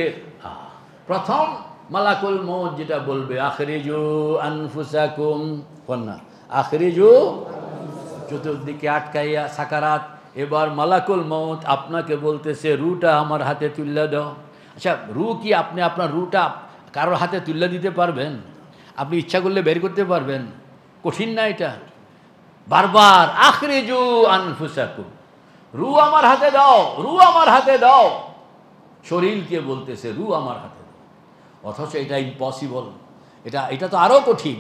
প্রথম মালাকুল মউত যেটা বলবে আখরিজু আনফুসাকুম, কন্যা আখরিজু, চতুর্দিকে আটকাইয়া সাকারাত। এবার মালাকুল মউত আপনাকে বলতেছে রুটা আমার হাতে তুলে দাও। আচ্ছা, রু কি আপনি আপনার রুটা কারোর হাতে তুলে দিতে পারবেন? আপনি ইচ্ছা করলে বের করতে পারবেন? কঠিন না এটা? বারবার আখরিজু আনফুসাকুম, রু আমার হাতে দাও, রু আমার হাতে দাও। শরীরকে বলতেছে রু আমার হাতে দাও, অথচ এটা ইম্পসিবল। এটা তো আরো কঠিন।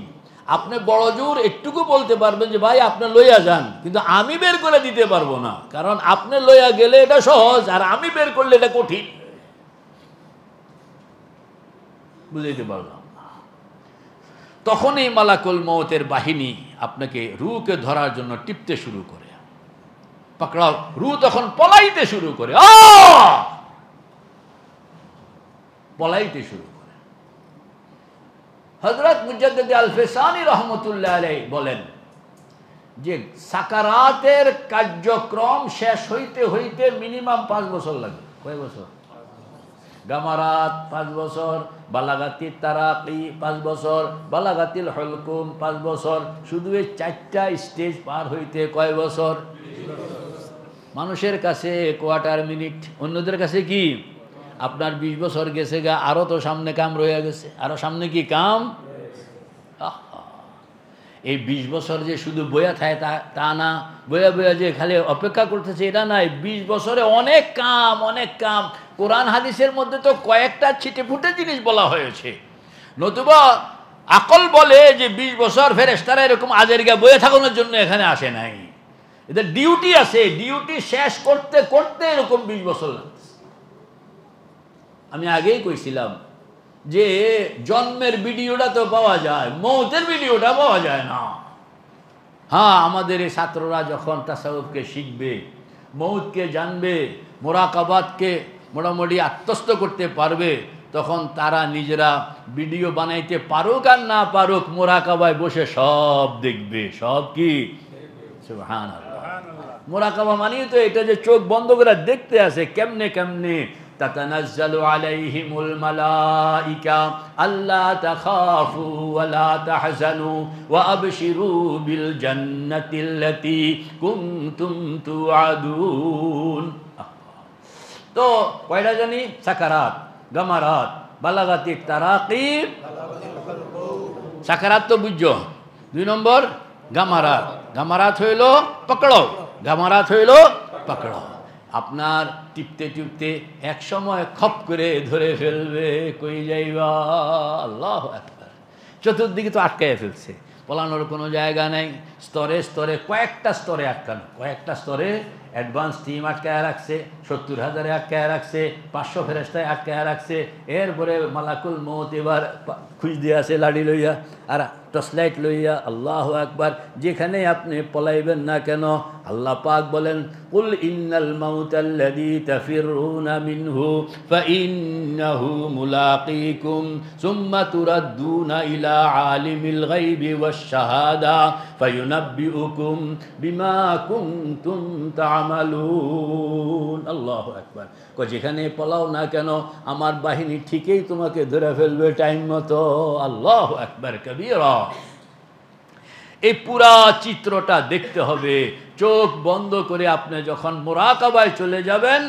আপনি বড় জোর একটুকু বলতে পারবেন যে ভাই আপনি লইয়া যান, কিন্তু আমি বের করে দিতে পারবো না, কারণ আপনি লইয়া গেলে এটা সহজ, আর আমি বের করলে এটা কঠিন। বুঝাইতে পারলাম না? তখনই মালাকুল মউতের বাহিনী আপনাকে রুকে ধরার জন্য টিপতে শুরু করে, পাকড়াও। রু তখন পলাইতে শুরু করে, পলাইতে শুরু করে। হযরত মুজাদ্দিদ আল-ফিসানি রহমতুল্লাহ আলাইহি বলেন যে সাকারাতের কার্যক্রম শেষ হইতে হইতে মিনিমাম 5 বছর লাগে। কয় বছর? গামারাত 5 বছর, বালাগাতি তারাকি 5 বছর, বালাগাতিল হুলকুম 5 বছর। শুধু এই 4টা স্টেজ পার হইতে কয় বছর? মানুষের কাছে কোয়ার্টার মিনিট, অন্যদের কাছে কি? আপনার 20 বছর গেছে গা, আরো তো সামনে কাম রয়ে গেছে, আরো সামনে কি কাম? এই 20 বছর যে শুধু বয়া থাকে তা না, বয়া বয়া যে খালি অপেক্ষা করতেছে এটা নাই। 20 বছরে অনেক কাম, অনেক কাম। কোরআন হাদিসের মধ্যে তো কয়েকটা ছিটে ফুটে জিনিস বলা হয়েছে, নতুবা আকল বলে যে 20 বছর ফেরেশতারা এরকম আজেরগা বয়ে থাকানোর জন্য এখানে আসে নাই। এদের ডিউটি আছে, ডিউটি শেষ করতে করতে এরকম 20 বছর লাগছে। আমি আগেই কইছিলাম যে জন্মের ভিডিওটা তো পাওয়া যায়, মৌতের ভিডিওটা পাওয়া যায় না। হ্যাঁ, আমাদের এই ছাত্ররা যখন তাসাউফকে শিখবে, মৌতকে জানবে, মোরাকাবাতকে মোটামুটি আত্মস্থ করতে পারবে, তখন তারা নিজেরা ভিডিও বানাইতে পারুক আর না পারুক, মোরাকাবায় বসে সব দেখবে। সব কি? সুবহানাল্লাহ। মোরাকাবা মানেই তো এটা যে চোখ বন্ধ করে দেখতে আছে কেমনে কেমনে। তাতানাজ্জালু আলাইহিমুল মালাইকা আল্লা তাখাফু ওয়া লা তাহজানু ওয়া আবশিরু বিল জান্নাতিল্লাতী কুনতুম তুআদুন। তো কয়টা জানি? সাকারাত, গামারাত, বালাগাতি তারাকি। সাকারাত তো বুঝছো। 2 নম্বর গামারাত। গামারাত হইল পকড়ো, গামারাত হইল পকড়ো। আপনার টিপতে টিপতে এক সময় খপ করে ধরে ফেলবে, কই যাইবা? আল্লাহু আকবার। চতুর্দিকে তো আটকাইয়া ফেলছে, পলানোর কোনো জায়গা নাই। স্তরে স্তরে, কয়েকটা স্তরে আটকানো, কয়েকটা স্তরে অ্যাডভান্স টিম আটকায় রাখছে, 70,000-এ আটকায় রাখছে, 500 ফেরেশতায় আটকায় রাখছে। এরপরে মালাকুল মউত এবার খুঁজ দিয়ে আছে লাড়ি লইয়া আর টর্চলাইট লইয়া। আল্লাহু আকবার। যেখানে আপনি পলাইবেন না কেন, আল্লাহ পাক বলেন, কুল ইন্নাল মাউতাল্লাযী তাফিরুনা মিনহু ফাইন্নাহু মুলাকীকুম সুম্মা তুরাদ্দুনা ইলা আলিমিল গায়বি ওয়াশ শাহাদা ফায়ুনাব্বিউকুম বিমা কুনতুম তা'মালুন। আল্লাহু আকবার। যেখানে পলাও না কেন আমার বাহিনী ঠিকই তোমাকে ধরে ফেলবে টাইম মতো। আল্লাহু আকবার কবীরা। এই পুরা চিত্রটা দেখতে হবে। চোখ বন্ধ করে আপনি যখন মুরাকাবায় চলে যাবেন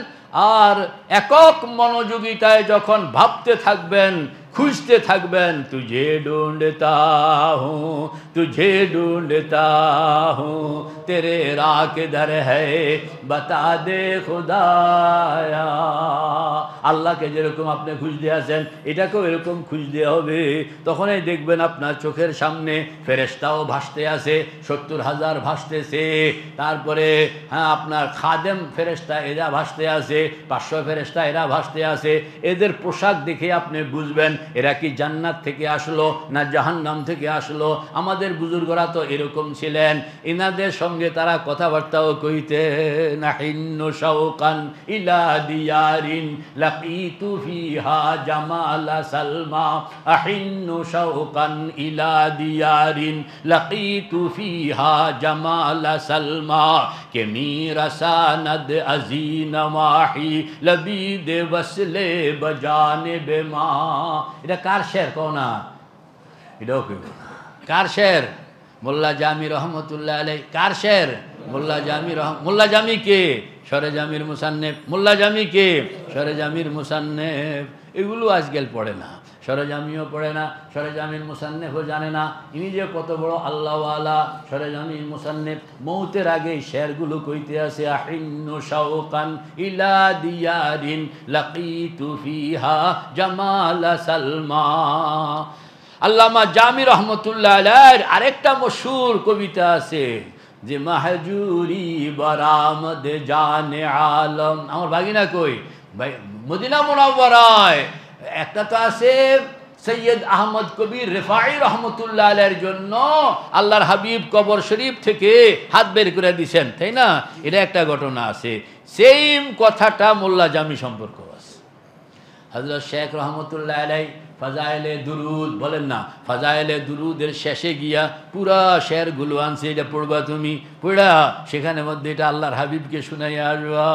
আর একক মনোযোগিতায় যখন ভাবতে থাকবেন, খুঁজতে থাকবেন, তুঝে ঢूंढता हूँ तुझे ढूंढता हूँ तेरे राह किधर है बता दे खुदाया। আল্লাহকে যেরকম আপনি খুঁজতে আছেন এটাকেও এরকম খুঁজতে হবে। তখনই দেখবেন আপনার চোখের সামনে ফেরেশতাও ভাসতে আছে, 70,000 ভাসতেছে। তারপরে আপনার খাদেম ফেরেশতা এরা ভাসতে আছে, 500 ফেরেশতা এরা ভাসতে আছে। এদের পোশাক দেখে আপনি বুঝবেন এরা কি জান্নাত থেকে আসলো না জাহান্নাম থেকে আসলো। আমাদের বুজুর্গরা তো এরকম ছিলেন, এনাদের সঙ্গে তারা কথাবার্তাও কইতেন। নাহিন্নু শাওকান ইলা দিয়ারিন লাকিতু ফিহা জামালা সালমা আহিন্নু শাওকান ইলা দিয়ারিন লাকিতু ফিহা জামালা সালমা কে মীরা সানদ আজিন মাহি লবিদ ওয়াসলে বজানে বেমা। এটা কার শের কও না? এটাও কেউ কার শের? মোল্লা জামি রহমতুল্লাহ আলাই। কার শের? মোল্লা জামি মোল্লা জামি কে? সরে জামির মুসান্নেফ। মোল্লা জামি কে? সরে জামির মুসান্নেফ। এগুলো আজকাল পড়ে না, সরেজামিও পড়ে না, সরেজামির মুসান্নেফও জানে না। ইনি যে কত বড় আল্লাহওয়ালা। সরেজামির মুসান্নেফ মৌতের আগে শেরগুলো কইতে আছে, আহিন্নু শাওকান ইলা দিয়ারিন লাকিতু ফিহা জামালা সালমা। আল্লামা জামি রহমতুল্লাহ আলাইহির আরেকটা মশহুর কবিতা আছে যে মাহজুরি বারামদ জানে আলম। আমার ভাগিনা কই ভাই মদিনা মুনাওয়ারায় একটা তো আছে সৈয়দ আহমদ কবির রিফাই রহমতুল্লাহ আলাইহির জন্য আল্লাহর হাবিব কবর শরীফ থেকে হাত বের করে দিয়েছেন, তাই না? এটা একটা ঘটনা আছে। সেম কথাটা মোল্লা জামি সম্পর্ক আছে। হযরত শেখ রহমতুল্লাহ আলাইহি ফাজাইলে দুরুদ বলেন না, ফাজাইলে দুরুদের শেষে গিয়া পুরা শেরগুলো আনছে, এটা পড়বা তুমি, পড়া সেখানে মধ্যে এটা আল্লাহর হাবিবকে শুনাইয়া আসবা।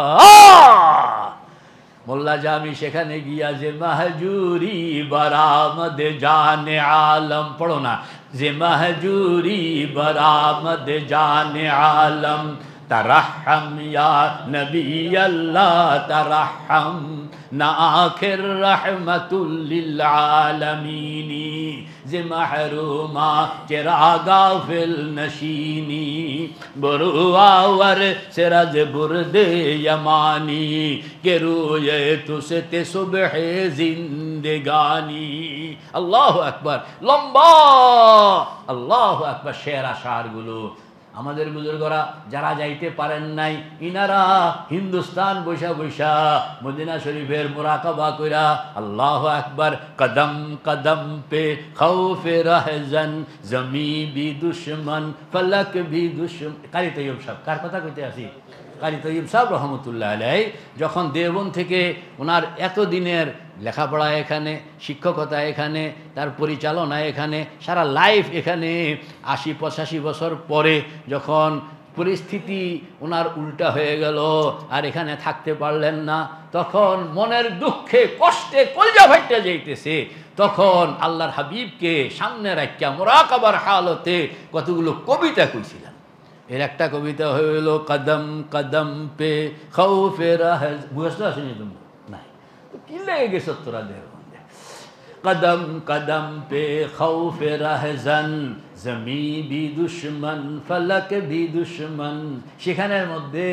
মোল্লা জামি সেখানে গিয়া যে মাহজুরি বারামদ জানে আলম পড়ো না, যে মাহজুরি বারামদ জানে আলম তারাহম ইয়া নবী আল্লাহ তারাহম না আখির রহমতুল লিল আলামিনী যে মাহরুমা চেরা গাফিল নশীনী বরুয়াওয়ার সিরাজ বুরদে यमानी के रोए तुसते सुबह जिंदगानी। আল্লাহু আকবার। লম্বা আল্লাহু আকবার। শের আশারগুলো আমাদের বুজুর্গরা যারা যাইতে পারেন নাই, ইনারা হিন্দুস্তান বৈশা বৈশা মদিনা শরীফের মুরাকাবা কইরা আল্লাহু আকবার। কদম কদম পে খৌফে রাহজান জমি বি দুশমন ফলক বি দুশমন। কারি তৈয়ব সাহেব, কার কথা কইতে আসি? কারি তৈয়ব সাহেব রহমতুল্লাহ আলাইহি যখন দেওবন্দ থেকে ওনার এতদিনের লেখাপড়া এখানে, শিক্ষকতা এখানে, তার পরিচালনা এখানে, সারা লাইফ এখানে, 80-85 বছর পরে যখন পরিস্থিতি ওনার উল্টা হয়ে গেল আর এখানে থাকতে পারলেন না, তখন মনের দুঃখে কষ্টে কলজা ফাইটা যাইতেছে, তখন আল্লাহর হাবিবকে সামনে রাখিয়া মুরাকাবার হালতে কতগুলো কবিতা কইছিলেন। এর একটা কবিতা হইল কদম কদম পে খৌফে রাহজ। বুঝতে আসেনি তুমি? নাই তো কি লেগে গেছে তোরা দেহ? কদম কদম পে খৌফে রাহজান জমি বি দুশমন ফলক বি দুশমন। সেখানের মধ্যে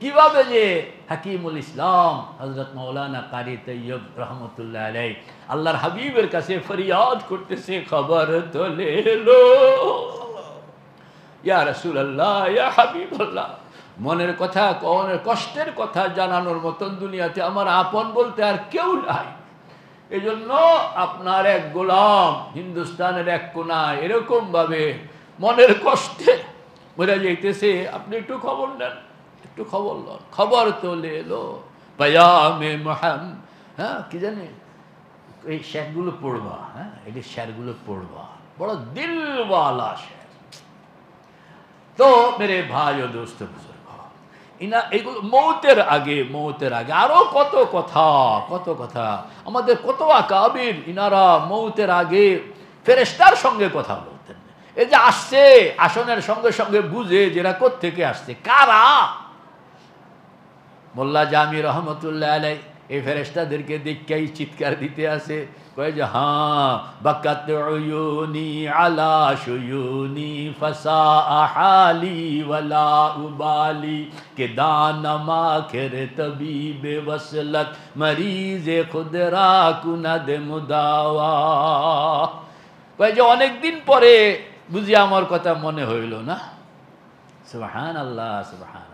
কিভাবে যে হাকিমুল ইসলাম হযরত মাওলানা কারি তৈয়ব রহমতুল্লাহ আলাইহি আল্লাহর হাবিবের কাছে ফরিয়াদ করতেছে, খবর তো লে লো ইয়া রাসূলুল্লাহ ইয়া হাবিবাল্লাহ, মনের কথা, মনের কষ্টের কথা জানানোর মতন দুনিয়াতে আমার আপন বলতে আর কেউ নাই। এই জন্য আপনার এক গোলাম হিন্দুস্তানের এক কোনায় এরকম ভাবে মনের কষ্টে মরে যাইতেছে, আপনি একটু খবর নেন, একটু খবর লন। খবর তো লে লো পয়ামে মহাম, হ্যাঁ কি জানি এই শেরগুলো পড়বা, হ্যাঁ এই শেরগুলো পড়বা, বড় দিলওয়ালা শের। তো মেরে ভাই ও দোস্ত বুজুর্গ, এগুলো মৌতের আগে আরো কত কথা আমাদের কত আকাবির, ইনারা মৌতের আগে ফেরেশতার সঙ্গে কথা বলতেন। এই যে আসছে আসনের সঙ্গে সঙ্গে বুঝে যেরা কোত্থেকে আসছে, কারা। মোল্লা জামি রহমতুল্লাহ আলাই এই ফেরেশতাদেরকে দেখেই চিৎকার দিতে আসে, কয়ে যে হ্যাঁ বাকাত উয়ুনি আলা শুয়ুনি ফাসাআ হালি ওয়ালা উবালি কে দানমা খের তবিবে ওয়াসলাত মরিজে খুদরা কুনাদ মুদাওয়া। কয়ে যে অনেকদিন পরে বুঝি আমার কথা মনে হইল না। সুবহানাল্লাহ সুবহানাল্লাহ।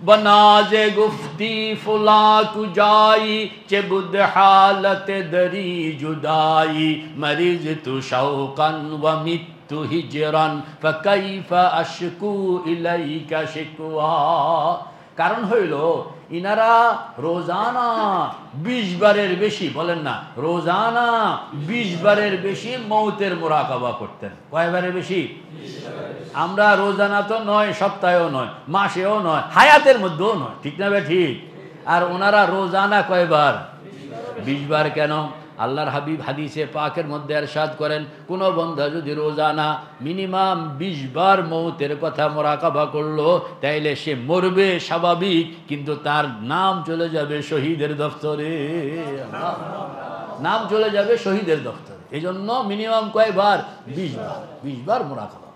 बनाजे गुफ्ती फुला कुजाई चेबुद हालत दरी जुदाई मरीज तु शौकन व मित्तु हिजरन फकैफा अशकू इलाइका शिकवा। কারণ হইল ইনারা রোজানা 20 বারের বেশি, বলেন না রোজানা 20 বারের বেশি মৌতের মুরাকাবা করতেন। কয়বারের বেশি? আমরা রোজানা তো নয়, সপ্তাহেও নয়, মাসেও নয়, হায়াতের মধ্যেও নয়, ঠিক না ভাই ঠিক? আর ওনারা রোজানা কয়বার? 20 বার। কেন? আল্লাহর হাবিব হাদিসে পাকের মধ্যে ইরশাদ করেন, কোন বান্দা যদি রোজানা মিনিমাম 20 বার মৌতের কথা মুরাকাবা করলো, তাইলে সে মরবে স্বাভাবিক, কিন্তু তার নাম চলে যাবে শহীদের দফতরে। নাম চলে যাবে শহীদের দফতরে। এই জন্য মিনিমাম কয়বার? 20 বার। 20 বার মুরাকাবা।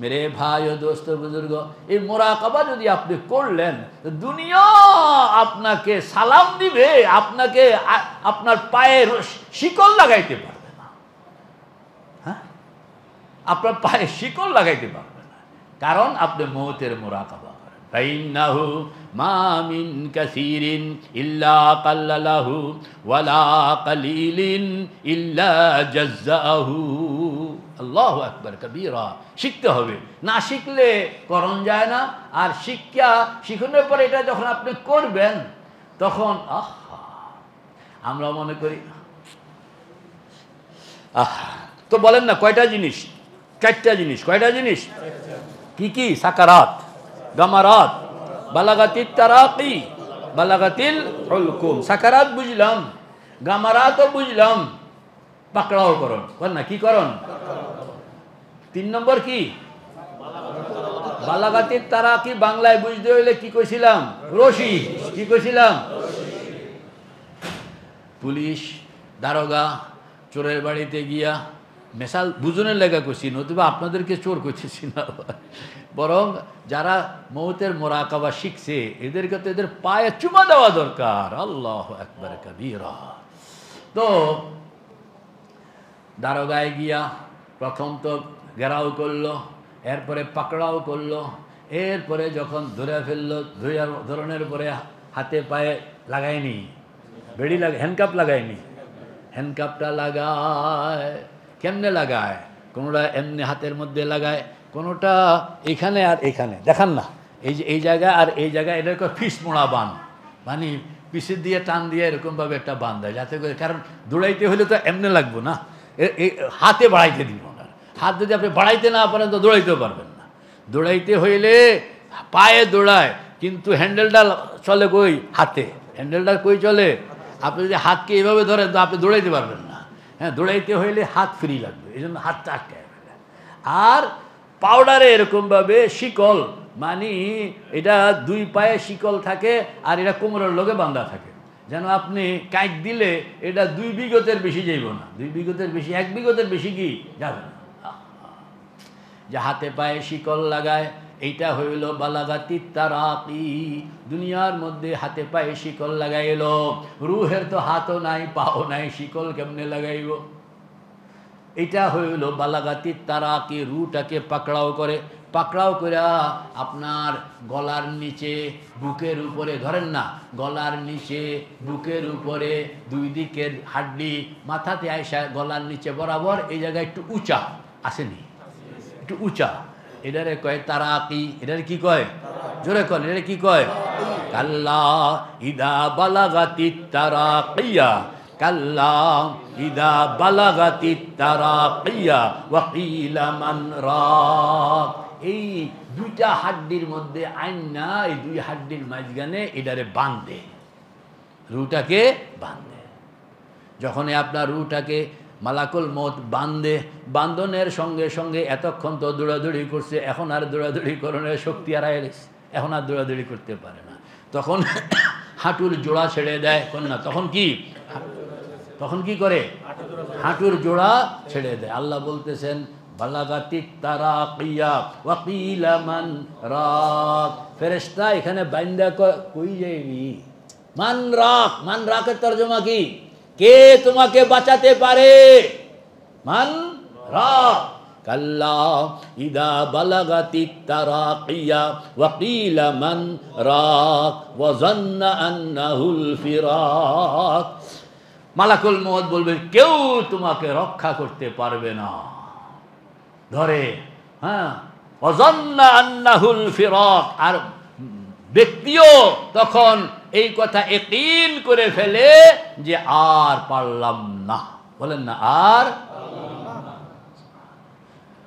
মেরে ভাই ও দোস্ত বুজুর্গ, এই মুরাকাবা যদি আপনি করলেন, দুনিয়া আপনাকে সালাম দিবে, আপনাকে আপনার পায়ে শিকল লাগাইতে পারবে না। হ্যাঁ, আপনার পায়ে শিকল লাগাইতে পারবে না, কারণ আপনি মৌতের মুরাকাবা করেন। ফাইন্নাহু মা মিন কাসীরিন ইল্লা কাল্লালাহু ওয়ালা কালিলিন ইল্লা জাযাহু। আল্লাহু আকবার কবীরা। শিখতে হবে, না শিখলে করণ যায় না। আর শিখানোর পরে এটা যখন আপনি করবেন, তখন আমরা মনে করি তো বলেন না কয়টা জিনিস? 4টা জিনিস। কয়টা জিনিস? কি কি? সাকারাত, গামারাত, বালাগাতিত তারাকি, বালাগাতিল হুলকুম। সাকারাত বুঝলাম, গামারাতও বুঝলাম, পাকড়াও করণ। বল না কি করণ? 3 নম্বর কি? বালাগাতির তারাকি। বাংলায় বুঝতে হইলে কি কইছিলাম? রশি। কি কইছিলাম? পুলিশ দারোগা চোরের বাড়িতে গিয়া, মেশাল বুঝনের লেগা কইছি, নতুবা আপনাদেরকে চোর কইতেছি না, বরং যারা মৌতের মুরাকাবা শিখছে এদেরকে তো এদের পায়ে চুমা দেওয়া দরকার। আল্লাহু আকবার কবীরা। তো দারোগায় গিয়া প্রথম তো ঘেরাও করলো, এরপরে পাকড়াও করলো, এরপরে যখন ধরে ফেললো, ধরনের পরে হাতে পায়ে লাগায়নি, বেড়ি হ্যান্ডকাপ লাগায়নি। হ্যান্ডকাপটা লাগায় কেমনে লাগায়? কোনোটা এমনি হাতের মধ্যে লাগায়, কোনোটা এখানে আর এখানে, দেখান না এই যে এই জায়গায় আর এই জায়গায়, এটা ফিস মোড়া বান, মানে পিছের দিয়ে টান দিয়ে এরকমভাবে একটা বান দেয়, যাতে করে, কারণ দৌড়াইতে হলে তো এমনি লাগবো না, হাতে বাড়াইতে দিব না। হাত যদি আপনি বাড়াইতে না পারেন তো দৌড়াইতেও পারবেন না। দৌড়াইতে হইলে পায়ে দৌড়ায়, কিন্তু হ্যান্ডেলটা চলে কই? হাতে। হ্যান্ডেলটা কই চলে? আপনি যদি হাতকে এইভাবে ধরেন তো আপনি দৌড়াইতে পারবেন না। হ্যাঁ, দৌড়াইতে হইলে হাত ফ্রি লাগবে, এই জন্য হাতটা আটকায় ফেলে। আর পাউডারে এরকমভাবে শিকল, মানে এটা 2 পায়ে শিকল থাকে, আর এটা কোমরের লগে বাঁধা থাকে, যেন আপনি কাঁইট দিলে এটা 2 বিগতের বেশি যাইব না। 2 বিগতের বেশি, 1 বিগতের বেশি কি যাবে না। যে হাতে পায়ে শিকল লাগায়, এইটা হইল বালাগাতি তারাকি। দুনিয়ার মধ্যে হাতে পায়ে শিকল লাগাইল, রুহের তো হাতও নাই পাও নাই, শিকল কেমনে লাগাইব? এটা হইল বালাগাতি তারাকি, রুটাকে পাকড়াও করে, পাকড়াও করে আপনার গলার নিচে বুকের উপরে ধরেন না, গলার নিচে বুকের উপরে দুই দিকের হাড্ডি মাথাতে আইসা গলার নিচে বরাবর এই জায়গায় একটু উঁচা আসেনি, একটু উঁচা, এটারে কয় তারাকি। এটারে কি কয়? জোরে কন, এটারে কি কয়? কাল্লা ইদা বালাগাতি তারাকিয়া, কাল্লা ইদা বালাগাতি তারাকিয়া ওয়া কিলা মান রাক। এই দুইটা হাড্ডির মধ্যে আইন না, এই দুই হাড্ডির মাঝখানে এটারে বাঁধে, রুটাকে বাঁধে। যখনই আপনার রুটাকে মালাকুল মউত বাঁধে, বান্ধনের সঙ্গে সঙ্গে এতক্ষণ তো দৌড়াদৌড়ি করছে, এখন আর দৌড়াদৌড়ি করার শক্তি হারায় গেছে, এখন আর দৌড়াদৌড়ি করতে পারে না। তখন হাঁটুর জোড়া ছেড়ে দেয় কন্যা, তখন কি, তখন কি করে? হাঁটুর জোড়া ছেড়ে দেয়। আল্লাহ বলতেছেন বালাগাতি তারাকিয়া ওয়া কিলা মান রাক। ফেরেশতা এখানে বাইন্দা কই যাইবি? মান রাক, মান রাকের তরজমা কি? কে তোমাকে বাঁচাতে পারে? মান রাক। কাল্লা ইদা বালাগাতি তারাকিয়া ওয়া কিলা মান রাক ওয়া যান্না আন্নাহুল ফিরাক। মালাকুল মউত বলবে কেউ তোমাকে রক্ষা করতে পারবে না, ধরে, হ্যাঁ, ওয়া যান্না আন্নাহুল ফিরাক। আর ব্যক্তিও তখন এই কথা ইয়াকিন করে ফেলে যে আর পারলাম না, বলেন না, আর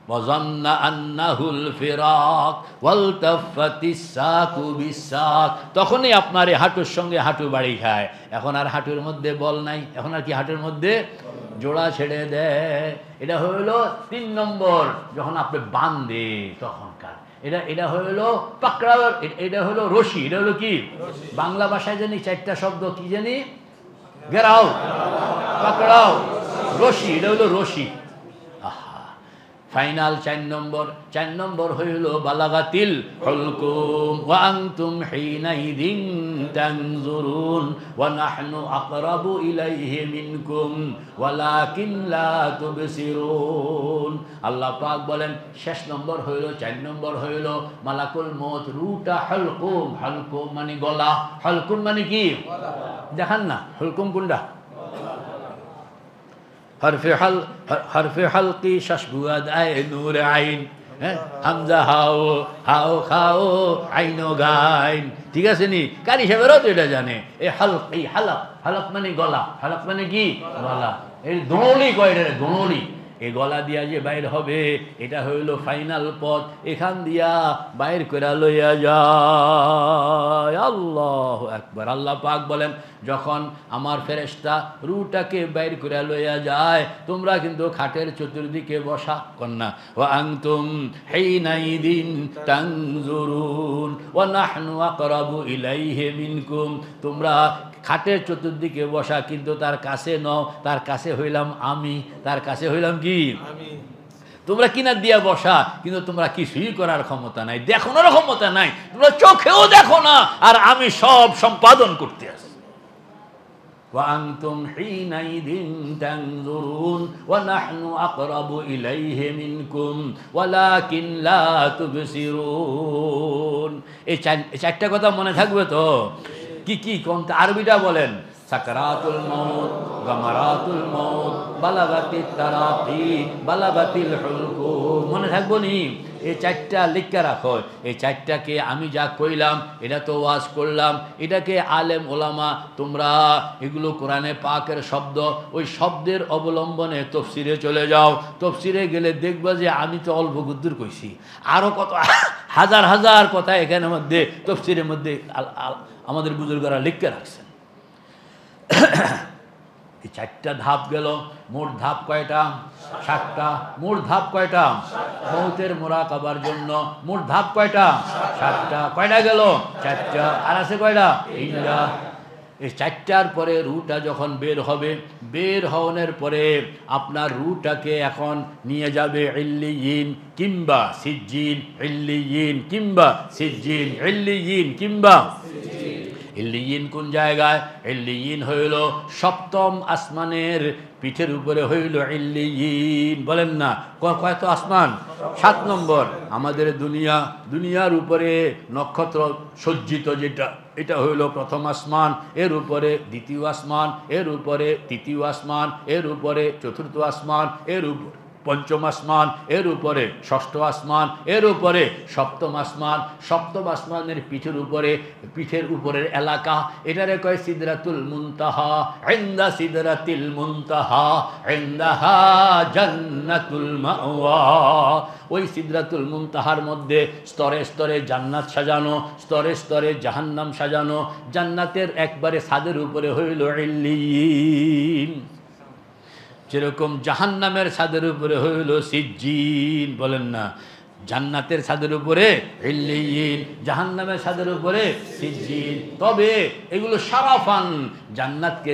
ওয়াজান্না আন্নাহুল ফিরাক ওয়ালতাফাতিস সাকু বিসাক। তখনই আপনার এই হাঁটুর সঙ্গে হাঁটু বাড়ি খায়। এখন আর হাঁটুর মধ্যে বল নাই, এখন আর কি হাঁটুর মধ্যে জোড়া ছেড়ে দেয়। এটা হইল 3 নম্বর, যখন আপনি বাঁধে তখনকার। এটা হইল পাকড়াও, এটা হলো রশি। এটা হলো কি বাংলা ভাষায় জানি 4টা শব্দ, কি জানি? ঘেরাও, পাকড়াও, রশি। এটা হলো রশি। ফাইনাল 4 নম্বর, 4 নম্বর হইল বালাগাতিল হুলকুম ওয়া আনতুম হিনাইদিন তানজুরুন ওয়া নাহনু আকরাবু ইলাইহি মিনকুম ওয়ালাকিন লা তুবসিরুন। আল্লাহ পাক বলেন শেষ নম্বর হইল, 4 নম্বর হইল মালাকুল মউত রুটা হুলকুম। হুলকুম মানে গলা, হুলকুম মানে কি দেখান না, হুলকুম কোনটা? হরফে হালকি শাসবুয়াদ আয় নূর আইন, হামজা হাও, হাও খাও, আইনো গাইন। ঠিক আছে নি? কারি সাহেবেরও তো এটা জানে। এই হালকি, হালক, হালক মানে গলা, হালক মানে কি গলা। এই দোনলি কয়, এটা দোনলি। এই গলা দিয়া যে বাইর হবে এটা হইল ফাইনাল পথ, এখান দিয়া বাইর করে লইয়া যায়। আল্লাহু আকবার। আল্লাহ পাক বলেন যখন আমার ফেরেশতা রুটাকে বাইর করে লইয়া যায়, তোমরা কিন্তু খাটের চতুর্দিকে বসা কন্যা। ওয়া আনতুম হিনাইদিন তানজুরুন ওয়া নাহনু আকরাবু ইলাইহি মিনকুম। তোমরা খাটের চতুর্দিকে বসা, কিন্তু তার কাছে নও, তার কাছে হইলাম আমি, তার কাছে হইলাম কি আমি। তোমরা কিনার দিয়া বসা, কিন্তু তোমরা কিছুই করার ক্ষমতা নাই, দেখানোর ক্ষমতা নাই, তোমরা চোখেও দেখো না, আর আমি সব সম্পাদন করতে আছি। ওয়া আনতুম হিনাইদিন তানজুরুন ওয়া নাহনু আকরাবু ইলাইহি মিনকুম ওয়ালাকিন লা তুবসিরুন। এই 4টা কথা মনে থাকবে তো? কি কি কোনটা? আরবিটা বলেন। সাকরাতুল মউত, গামারাতুল মউত, বালাগাতিত তারাকি, বালাগাতিল হুলকুম। মনে থাকবো নি? এই 4টা লিখে রাখো। এই 4টাকে আমি যা কইলাম, এটা তো ওয়াজ করলাম, এটাকে আলেম ওলামা তোমরা এগুলো কোরআনে পাকের শব্দ, ওই শব্দের অবলম্বনে তফসিরে চলে যাও। তফসিরে গেলে দেখবা যে আমি তো অল্প গুদ্দুর কইছি, আরও কত হাজার হাজার কথা এখানে মধ্যে তফসিরের মধ্যে আমাদের বুজুর্গরা লিখে রাখছেন। এই 4টা ধাপ গেল। মোট ধাপ কয়টা? 7টা। মোট ধাপ কয়টা? মউতের মুরাকাবার জন্য মোট ধাপ কয়টা? 7টা। কয়টা গেল? 4টা। আর আছে কয়টা? 3টা। এই 4টার পরে রুটা যখন বের হবে, বের হওয়ার পরে আপনার রুটাকে এখন নিয়ে যাবে ইল্লিয়িন কিংবা সিজ্জিন, ইল্লিয়িন কিংবা সিজ্জিন, ইল্লিয়িন কিংবা। ইল্লিয়িন কোন জায়গায়? ইল্লিয়িন হইল সপ্তম আসমানের পিঠের উপরে হইল ইল্লিয়িন। বলেন না কয়তো আসমান? 7 নম্বর। আমাদের দুনিয়ার উপরে নক্ষত্র সজ্জিত যেটা, এটা হইল প্রথম আসমান, এর উপরে দ্বিতীয় আসমান, এর উপরে তৃতীয় আসমান, এর উপরে চতুর্থ আসমান, এর উপর পঞ্চম আসমান, এর উপরে ষষ্ঠ আসমান, এর উপরে সপ্তম আসমান। সপ্তম আসমানের পিঠের উপরের এলাকা, এটারে কয় সিদরাতুল মুনতাহা। ইনদা সিদরাতিল মুনতাহা ইনদাহা জান্নাতুল মাওয়া। ওই সিদরাতুল মুনতাহার মধ্যে স্তরে স্তরে জান্নাত সাজানো, স্তরে স্তরে জাহান্নাম সাজানো। জান্নাতের একবারে ছাদের উপরে হইল ইল্লিয়িন, যেরকম জাহান্নামের ছাদের উপরে হইল সিজ্জিন। বলেন না, জান্নাতের ছাদের উপরে ইল্লিয়িন, জাহান্নামের ছাদের উপরে সিজ্জিন। তবে এগুলো সারাফান। জান্নাতকে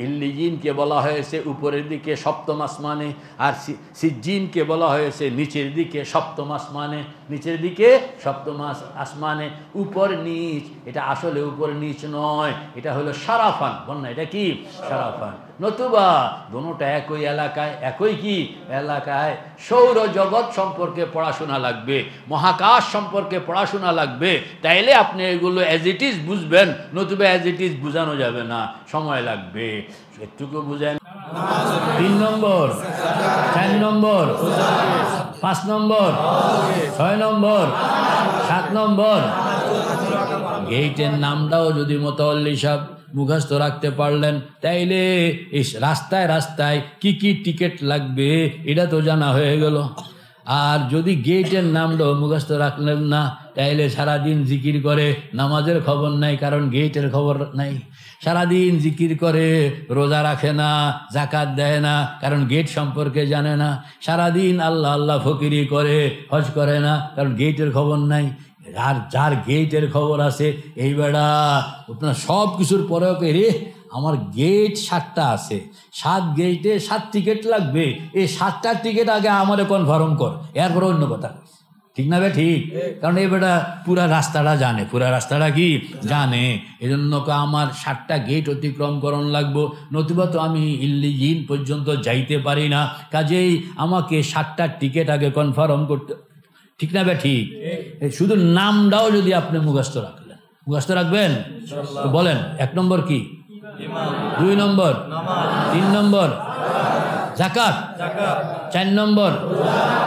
ইল্লিয়িনকে বলা হয়েছে উপরের দিকে সপ্তম আসমানে, আর সিজ্জিনকে বলা হয়েছে নিচের দিকে সপ্তম আসমানে। নিচের দিকে সপ্তম আসমানে, উপর নিচ। এটা আসলে উপর নিচ নয়, এটা হলো সারাফান। বল না, এটা কি? সারাফান। নতুবা দুটোটা একই এলাকায়, একই কি এলাকায়। সৌরজগৎ সম্পর্কে পড়াশোনা লাগবে, মহাকাশ সম্পর্কে পড়াশোনা লাগবে, তাইলে আপনি এগুলো অ্যাজ ইট ইজ বুঝবেন। নতুবা অ্যাজ ইট ইজ বোঝানো যাবে না, সময় লাগবে। একটুকু বুঝেন। 3 নম্বর, 4 নম্বর, 5 নম্বর, 6 নম্বর, 7 নম্বর। গেটের নামটাও যদি মোতাওয়াল্লি সাহেব মুখস্থ রাখতে পারলেন, তাইলে এই রাস্তায় রাস্তায় কি কি টিকিট লাগবে এটা তো জানা হয়ে গেল। আর যদি গেটের নামটাও মুখস্থ রাখলেন না, তাইলে সারাদিন জিকির করে, নামাজের খবর নাই, কারণ গেটের খবর নাই। সারাদিন জিকির করে, রোজা রাখে না, জাকাত দেয় না, কারণ গেট সম্পর্কে জানে না। সারাদিন আল্লাহ আল্লাহ ফকিরি করে, হজ করে না, কারণ গেটের খবর নাই। আর যার গেটের খবর আছে, এই বেড়া আপনার সব কিছুর পরেও রে আমার গেট 7টা আছে, 7 গেটে 7 টিকিট লাগবে, এই 7টা টিকিট আগে আমারে কনফার্ম কর, এরপরে অন্য কথা। ঠিক না বে? ঠিক। কারণ এই বেটা পুরা রাস্তাটা জানে, পুরা রাস্তাটা কি জানে। এই জন্য আমার 7টা গেট অতিক্রম করণ লাগবো, নতুবা তো আমি ইল্লিয়িন পর্যন্ত যাইতে পারি না। কাজেই আমাকে 7টা টিকিট আগে কনফার্ম করতে। ঠিক না বে? ঠিক। শুধু নামটাও যদি আপনি মুখস্থ রাখলেন, মুখস্থ রাখবেন তো বলেন। 1 নম্বর কি? 2 নম্বর, 3 নম্বর যাকাত, 4 নম্বর,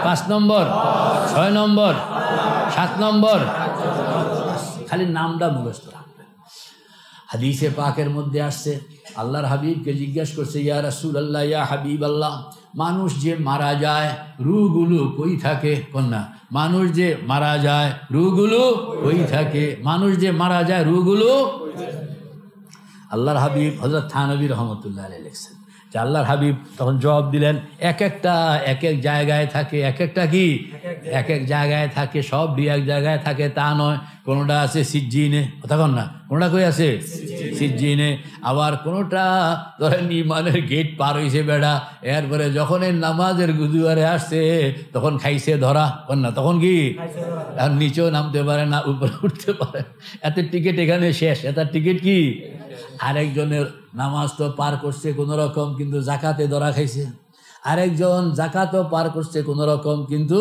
5 নম্বর, 6 নম্বর, 7 নম্বর। খালি নামটা মুখস্থ রাখবেন। হাদিসে পাকের মধ্যে আসছে, আল্লাহর হাবিবকে জিজ্ঞাসা করছে, ইয়া রাসূলুল্লাহ, ইয়া হাবিব আল্লাহ, মানুষ যে মারা যায় রূহগুলো কই থাকে? কন্যা, মানুষ যে মারা যায় রূহগুলো কই থাকে? মানুষ যে মারা যায় রূহগুলো। আল্লাহর হাবিব হযরত থানবী রহমতুল্লাহ আলাইহি লিখছেন যে আল্লাহর হাবিব তখন জবাব দিলেন, এক একটা এক এক জায়গায় থাকে। এক একটা কি? এক এক জায়গায় থাকে। সব এক জায়গায় থাকে তা নয়। কোনোটা আছে সিজ্জিনে, কথা কন না, কোনোটা কই আছে? সিজ্জিনে। আবার কোনোটা ধরেন ইমানের গেট পার হয়েছে বেড়া, এরপরে যখন এই নামাজের গুদুয়ারে আসছে তখন খাইছে ধরা, কন না, তখন কি আর নিচেও নামতে পারে না, উপরে উঠতে পারে। এত টিকিট এখানে শেষ, এত টিকিট কি? আরেকজনের নামাজ তো পার করছে কোন রকম, কিন্তু জাকাতে ধরা খাইছে। আরেকজন জাকাতও পার করছে কোন রকম, কিন্তু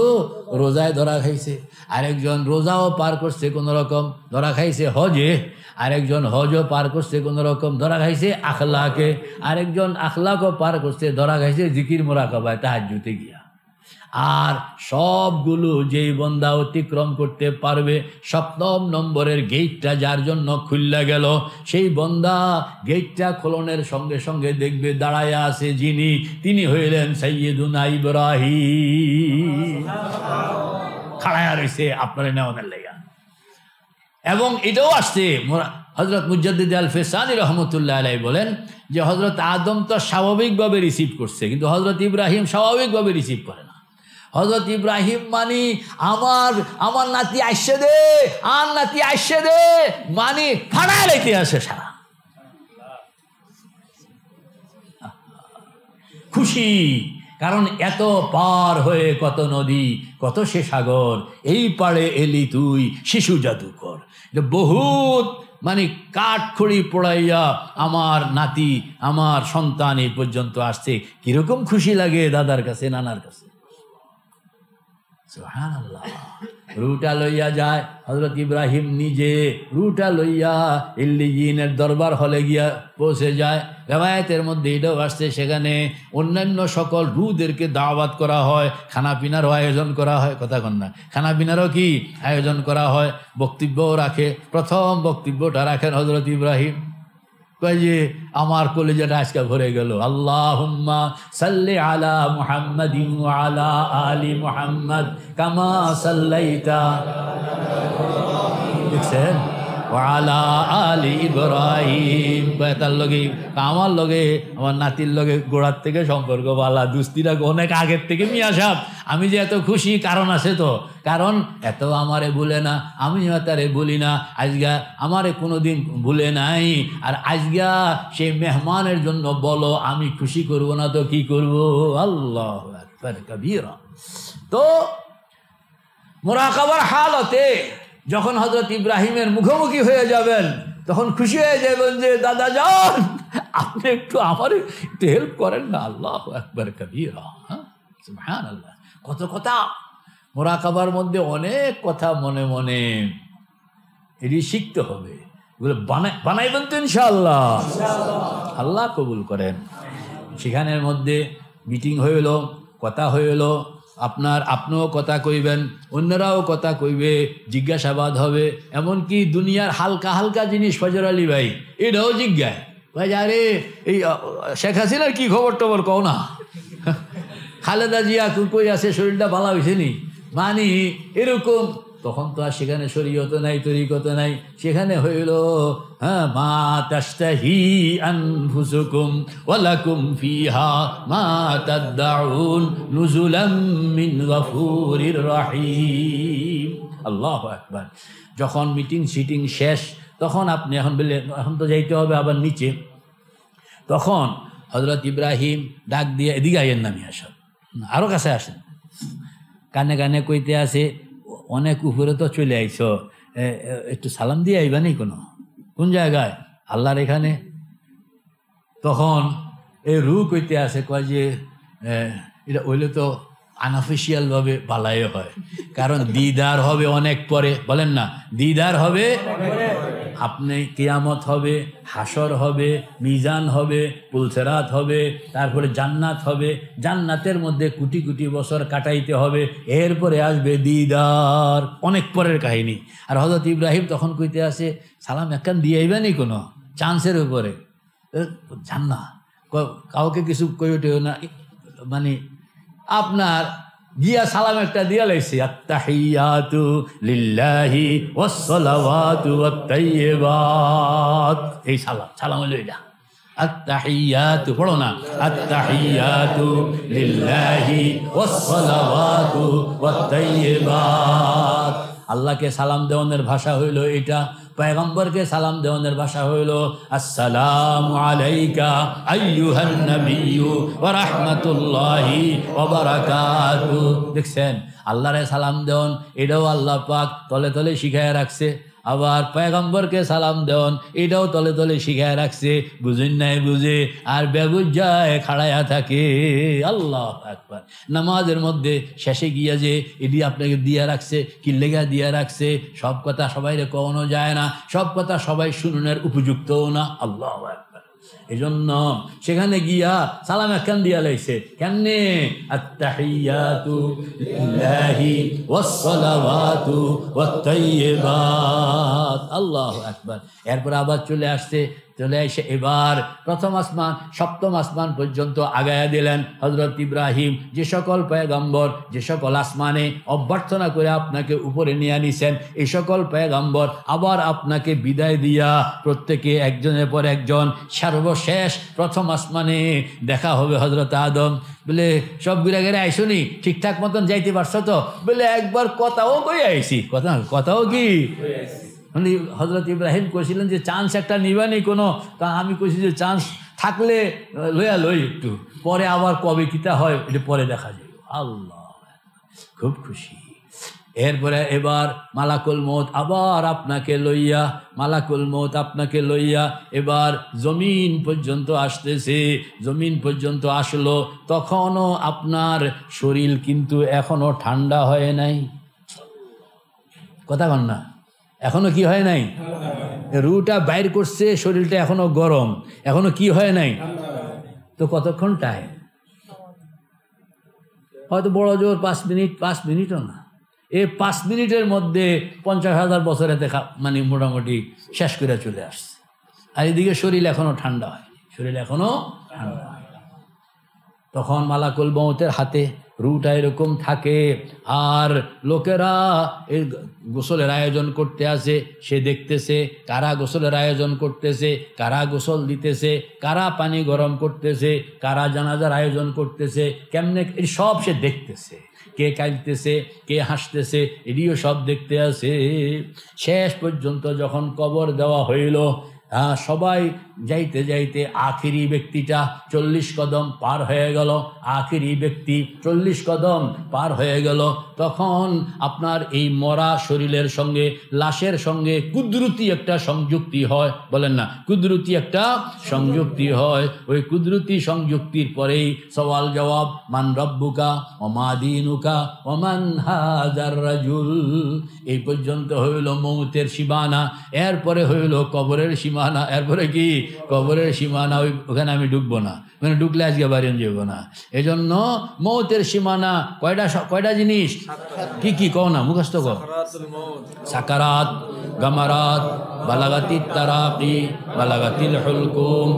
রোজায় ধরা খাইছে। আরেকজন রোজাও পার করছে কোন রকম, ধরা খাইছে হজে। আরেকজন হজও পার করছে কোন রকম, ধরা খাইছে আখলাকে। আরেকজন আখলাকও পার করছে, ধরা খাইছে জিকির মুরাকাবায় তাহাজ্জুদে গিয়া। আর সবগুলো যেই বন্দা অতিক্রম করতে পারবে, 7 নম্বরের গেটটা যার জন্য খুললা গেল, সেই বন্দা গেটটা খোলনের সঙ্গে সঙ্গে দেখবে দাঁড়ায়া আছে যিনি, তিনি হইলেন সাইয়্যিদুনা ইব্রাহিম। খাড়ায়া রয়েছে আপনার নেওয়ানের লেগা। এবং এটাও আসছে, হযরত মুজাদ্দিদ আল ফিসানি রহমতুল্লাহ আলাইহি বলেন যে হযরত আদম তো স্বাভাবিকভাবে রিসিভ করছে, কিন্তু হযরত ইব্রাহিম স্বাভাবিকভাবে রিসিভ করে না। হযরত ইব্রাহিম মানি আমার নাতি আইসে দে, আর নাতি আইসে দে, মানি ফাড়ায় লেতে আসে সারা খুশি। কারণ এত পার হয়ে কত নদী, কত সে সাগর, এই পাড়ে এলি তুই শিশু জাদুকর। বহুত মানে কাঠখড়ি পোড়াইয়া আমার নাতি আমার সন্তান এই পর্যন্ত আসছে, কিরকম খুশি লাগে দাদার কাছে নানার কাছে। সুবহানাল্লাহ। রুটা লইয়া যায় হযরত ইব্রাহিম নিজে, রুটা লইয়া ইল্লিয়িনের দরবার হলে গিয়া পৌঁছে যায়। রিওয়ায়াতের মধ্যে এটাও আসছে সেখানে অন্যান্য সকল রুদেরকে দাওয়াত করা হয়, খানা পিনারও আয়োজন করা হয়। কথা কন না, খানা পিনারও কি আয়োজন করা হয়, বক্তব্যও রাখে। প্রথম বক্তব্যটা রাখেন হযরত ইব্রাহিম, কয় যে আমার কলিজাটা আজকে ভরে গেল। আল্লাহুম্মা সাল্লি আলা মুহাম্মাদিন ওয়া আলা আলি মুহাম্মাদ কামা সাল্লাইতা, দেখছেন, ওয়া আলা আলি ইব্রাহিম। তার লগে আমার লগে আমার নাতির লগে গোড়ার থেকে সম্পর্ক ভালো, দুস্তিরা অনেক আগের থেকে মিয়া সাহেব। আমি যে এত খুশি কারণ আছে তো, কারণ এত আমারে ভুলে না, আমিও তারে বলি না। আজগা আমারে কোনোদিন ভুলে নাই, আর আজগা সেই মেহমানের জন্য বলো আমি খুশি করব না তো কি করব। আল্লাহু আকবার কবীরা। তো মুরাকাবার হালতে যখন হযরত ইব্রাহিমের মুখোমুখি হয়ে যাবেন তখন খুশি হয়ে যাবেন যে দাদা যান আপনি একটু আমার একটু হেল্প করেন না। আল্লাহু আকবার কবীরা। সুবহানাল্লাহ। কত কথা মুরাকাবার মধ্যে, অনেক কথা মনে মনে, এটি শিখতে হবে। এগুলো বানাইবেন তো ইনশাআল্লাহ, আল্লাহ কবুল করেন। সেখানের মধ্যে মিটিং হইল, কথা হইল, আপনিও কথা কইবেন, অন্যরাও কথা কইবে, জিজ্ঞাসাবাদ হবে। এমনকি দুনিয়ার হালকা হালকা জিনিস ফজর আলী ভাই এটাও জিজ্ঞায়, ভাই আরে এই শেখ হাসিনার কি খবর টবর কও না, খালেদা জিয়া কই আছে, শরীরটা ভালো হয়েছে নি, মানে এরকম। তখন তো আর সেখানে শরীয়ত নাই, তরিকত নাই, সেখানে হইল মা তাশতাহি আনফুসুকুম ওয়া লাকুম ফিহা মা তাদউন নুজুলাম মিন গফুরির রহিম। আল্লাহু আকবার। যখন মিটিং সিটিং শেষ তখন আপনি এখন বললেন এখন তো যাইতে হবে আবার নিচে, তখন হযরত ইব্রাহিম ডাক দিয়ে এদিকে আইয়েন নামি আসেন, আরও কাছে আসেন। কানে কানে কইতে আছে অনেক উপরে তো চলে আইছ, একটু সালাম দিয়ে আইবা নি, কোন জায়গায়, আল্লাহর এখানে। তখন এই রু কইতে আছে, কয় যে এটা হইলে তো আনঅফিসিয়ালভাবে বালাই হয়, কারণ দিদার হবে অনেক পরে, বলেন না, দিদার হবে, আপনি কিয়ামত হবে, হাসর হবে, মিজান হবে, পুলসেরাত হবে, তারপরে জান্নাত হবে, জান্নাতের মধ্যে কোটি কোটি বছর কাটাইতে হবে, এরপরে আসবে দিদার, অনেক পরের কাহিনী। আর হযরত ইব্রাহিম তখন কইতে আছে সালাম একখান দিয়ে আইবানি কোনো চান্সের উপরে, জান্না কাউকে কিছু কইও না, মানে আপনার গিয়া সালাম একটা দিয়া লাইছে, আত্তাহিয়াতু লিল্লাহি ওয়াস সালাওয়াতু ওয়াত তাইয়্যিবাত, এই সালাম হলো এটা। আত্তাহিয়াতু পড়ো না, আত্তাহিয়াতু লিল্লাহি ওয়াস সালাওয়াতু ওয়াত তাইয়্যিবাত। আল্লাহকে সালাম দেওয়ানের ভাষা হইল এটা, পয়গম্বরকে সালাম দেওয়ানের ভাষা হইল আসসালামু আলাইকা আইয়ুহান নাবিয়্যু ওয়া রাহমাতুল্লাহি ওয়া বারাকাতুহু। দেখছেন, আল্লাহরে সালাম দেওয়ান এটাও আল্লাহ পাক তলে তলে শিখায় রাখছে, আবার পয়গম্বরকে সালাম দেওয়ান এটাও তলে তলে শিখায় রাখছে। বুঝেন নাই বুঝে আর বেবুজায় খাড়াইয়া থাকে। আল্লাহু আকবার। নামাজের মধ্যে শেষে গিয়া যে এটি আপনাকে দিয়া রাখছে, কি লেগা দিয়া রাখছে, সব কথা সবাইরে কওয়ানো যায় না, সব কথা সবাই শুনুনের উপযুক্তও না। আল্লাহু আকবার। এজন্য সেখানে গিয়া সালাম একখান দিয়া লাইছে, কেমনে, আত্তাহিয়াতু লিল্লাহি ওয়াস সালাওয়াতু ওয়াত তাইয়্যিবাত। আল্লাহু আকবার। এরপর আবার চলে এসে এবার প্রথম আসমান সপ্তম আসমান পর্যন্ত আগায়া দিলেন হযরত ইব্রাহিম। যে সকল পয়গম্বর যে সকল আসমানে অভ্যর্থনা করে আপনাকে উপরে নিয়ে আনিছেন, এই সকল পয়গম্বর আবার আপনাকে বিদায় দিয়া প্রত্যেকে একজনের পর একজন সর্বশেষ প্রথম আসমানে দেখা হবে হযরত আদম। বলে সব ঘুরে ঘেরে আইসুনি, ঠিকঠাক মতন যাইতে পারছো তো? বলে একবার কথাও কই আইসি, কথাও কি হযরত ইব্রাহিম কইছিলেন যে চান্স একটা নিবানি কোনো, তা আমি কইছি যে চান্স থাকলে লই একটু, পরে আবার কবে কিতা হয় এটা পরে দেখা যাবে। আল্লাহ, খুব খুশি। এরপরে এবার মালাকুল মউত আবার আপনাকে লইয়া, মালাকুল মউত আপনাকে লইয়া এবার জমিন পর্যন্ত আসতেছে। জমিন পর্যন্ত আসলো, তখনও আপনার শরীর কিন্তু এখনো ঠান্ডা হয় নাই। কথা কন না, এখনো কি হয় নাই? রুটা বাইর করছে, শরীরটা এখনো গরম, এখনো কি হয় নাই? তো কতক্ষণ টাইম? হয়তো বড় জোর 5 মিনিট, 5 মিনিটও না। এই 5 মিনিটের মধ্যে 50,000 বছরে দেখা মানে মোটামুটি শেষ করে চলে আসছে। আর এদিকে শরীর এখনো ঠান্ডা হয়নি, শরীর এখনো ঠান্ডা হয়। তখন মালাকুল মউতের হাতে রুটা এরকম থাকে, আর লোকেরা এই গোসলের আয়োজন করতে আসে, সে দেখতেছে কারা গোসলের আয়োজন করতেছে, কারা গোসল দিতেছে, কারা পানি গরম করতেছে, কারা জানাজার আয়োজন করতেছে, কেমনে সব সে দেখতেছে। কে কাঁদতেছে, কে হাসতেছে, এটিও সব দেখতে আসে। শেষ পর্যন্ত যখন কবর দেওয়া হইল, সবাই যাইতে যাইতে আখিরি ব্যক্তিটা 40 কদম পার হয়ে গেল। আখিরি ব্যক্তি 40 কদম পার হয়ে গেল। তখন আপনার এই মরা শরীরের সঙ্গে, লাশের সঙ্গে কুদরতি একটা সংযুক্তি হয়, বলেন না, কুদরতি একটা সংযুক্তি হয়। ওই কুদরতি সংযুক্তির পরেই সওয়াল জবাব, মান রব্বুকা ওমা দীনুকা ওমান হাযার রাজুল। এই পর্যন্ত হইল মউতের সীমানা, এরপরে হইল কবরের সীমানা। এরপরে কি? কবরের সীমানা। ওখানে আমি ঢুকবো না, মানে ঢুকলে আজকে বাড়ি যাবো না। এই জন্য মউতের সীমানা কয়টা জিনিস? কি কি কও না, মুখস্থ কও। সাকারাত, গামারাত, বালাগাতিত তারাকি, বালাগাতিল হুলকুম,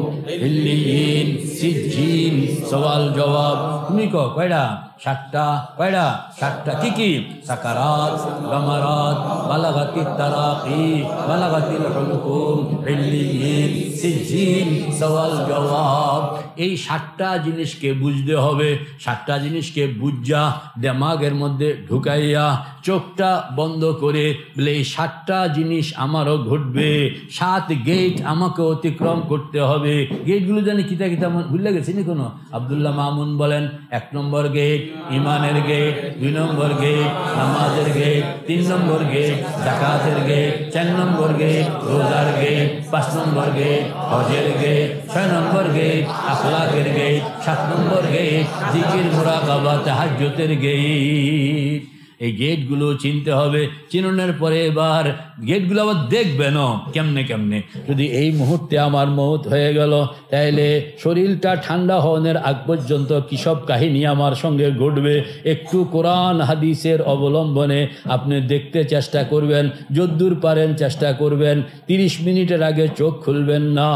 ইল্লিয়িন, সিজ্জিন, সওয়াল জবাব। তুমি কও কয়টা? 7টা। কয়টা? 7টা। কি কি? সাকারাত, গামারাত, বালাগাতিত তারাকি, বালাগাতিল হুলকুম, ইল্লিয়িন, সিজ্জিন, সওয়াল জবাব। এই 7টা জিনিসকে বুঝতে হবে। 7টা জিনিসকে বুঝা দিমাগের মধ্যে ঢুকাইয়া চোখটা বন্ধ করে বলে এই 7টা জিনিস আমারও ঘটবে, 7 গেট আমাকে অতিক্রম করতে হবে। গেটগুলো জানি কিতা কিতা ভুলে গেছি নি কোনো? আব্দুল্লাহ মামুন বলেন, 1 নম্বর গেট ইমানের গেট, 2 নম্বর গেট নামাজের গেট, 3 নম্বর গেট যাকাতের গেট, 4 নম্বর গেট রোজার গেট, 5 নম্বর গেট হজের গেট, 6 নম্বর গেট আখলাকের গেট, 7 নম্বর গেট জিকির মুরাকাবা তাহাজ্জুদের গেট। এই গেটগুলো চিনতে হবে। চিনানোর পরে এবার গেটগুলো আবার দেখবেন কেমনে কেমনে। যদি এই মুহূর্তে আমার মউত হয়ে গেল, তাহলে শরীরটা ঠান্ডা হওয়ার আগ পর্যন্ত কী সব কাহিনী আমার সঙ্গে ঘটবে, একটু কোরআন হাদিসের অবলম্বনে আপনি দেখতে চেষ্টা করবেন, যদ্দূর পারেন চেষ্টা করবেন। 30 মিনিটের আগে চোখ খুলবেন না।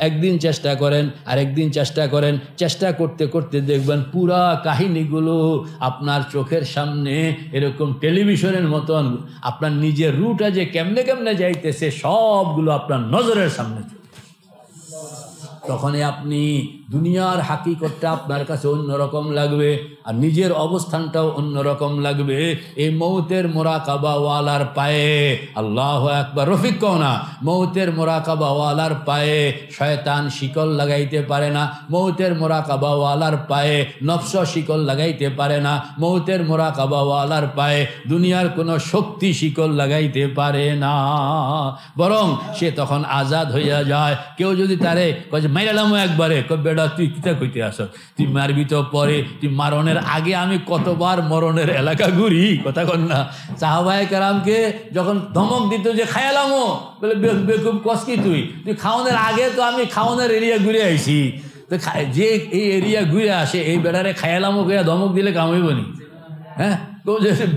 একদিন চেষ্টা করেন, আরেকদিন চেষ্টা করেন, চেষ্টা করতে করতে দেখবেন পুরা কাহিনীগুলো আপনার চোখের সামনে এরকম টেলিভিশনের মতন আপনার নিজের রুটা যে কেমনে কেমনে যাইতেছে সবগুলো আপনার নজরের সামনে। তখনই আপনি দুনিয়ার হাকিকতটা আপনার কাছে অন্যরকম লাগবে, আর নিজের অবস্থানটাও অন্যরকম লাগবে। এই মউতের মোরাকাবা ওয়ালার পায়ে, আল্লাহু আকবার, রফিক কও না, মউতের মোরাকাবা ওয়ালার পায়ে শয়তান শিকল লাগাইতে পারে না। মউতের মোরাকাবা ওয়ালার পায়ে নফস শিকল লাগাইতে পারে না। মউতের মোরাকাবা ওয়ালার পায়ে দুনিয়ার কোনো শক্তি শিকল লাগাইতে পারে না, বরং সে তখন আজাদ হইয়া যায়। কেউ যদি তারে কয় মাইরালামও একবারে, বেটা তুই কিতা কইতে আস, তুই মারবি তো পরে, তুই মারণের আগে আমি কতবার মরণের এলাকা ঘুরি, কথা কন না। সাহাবায়ে কেরামকে যখন ধমক দিত যে খায়ালামো, বলে বেকুব কস কি তুই খাওয়ানোর আগে তো আমি খাওয়ানোর এরিয়া ঘুরে আইছি। তো যে এই এরিয়া ঘুরে আসে এই বেটারে খায়ালামো গিয়া ধমক দিলে কামইব নি? হ্যাঁ,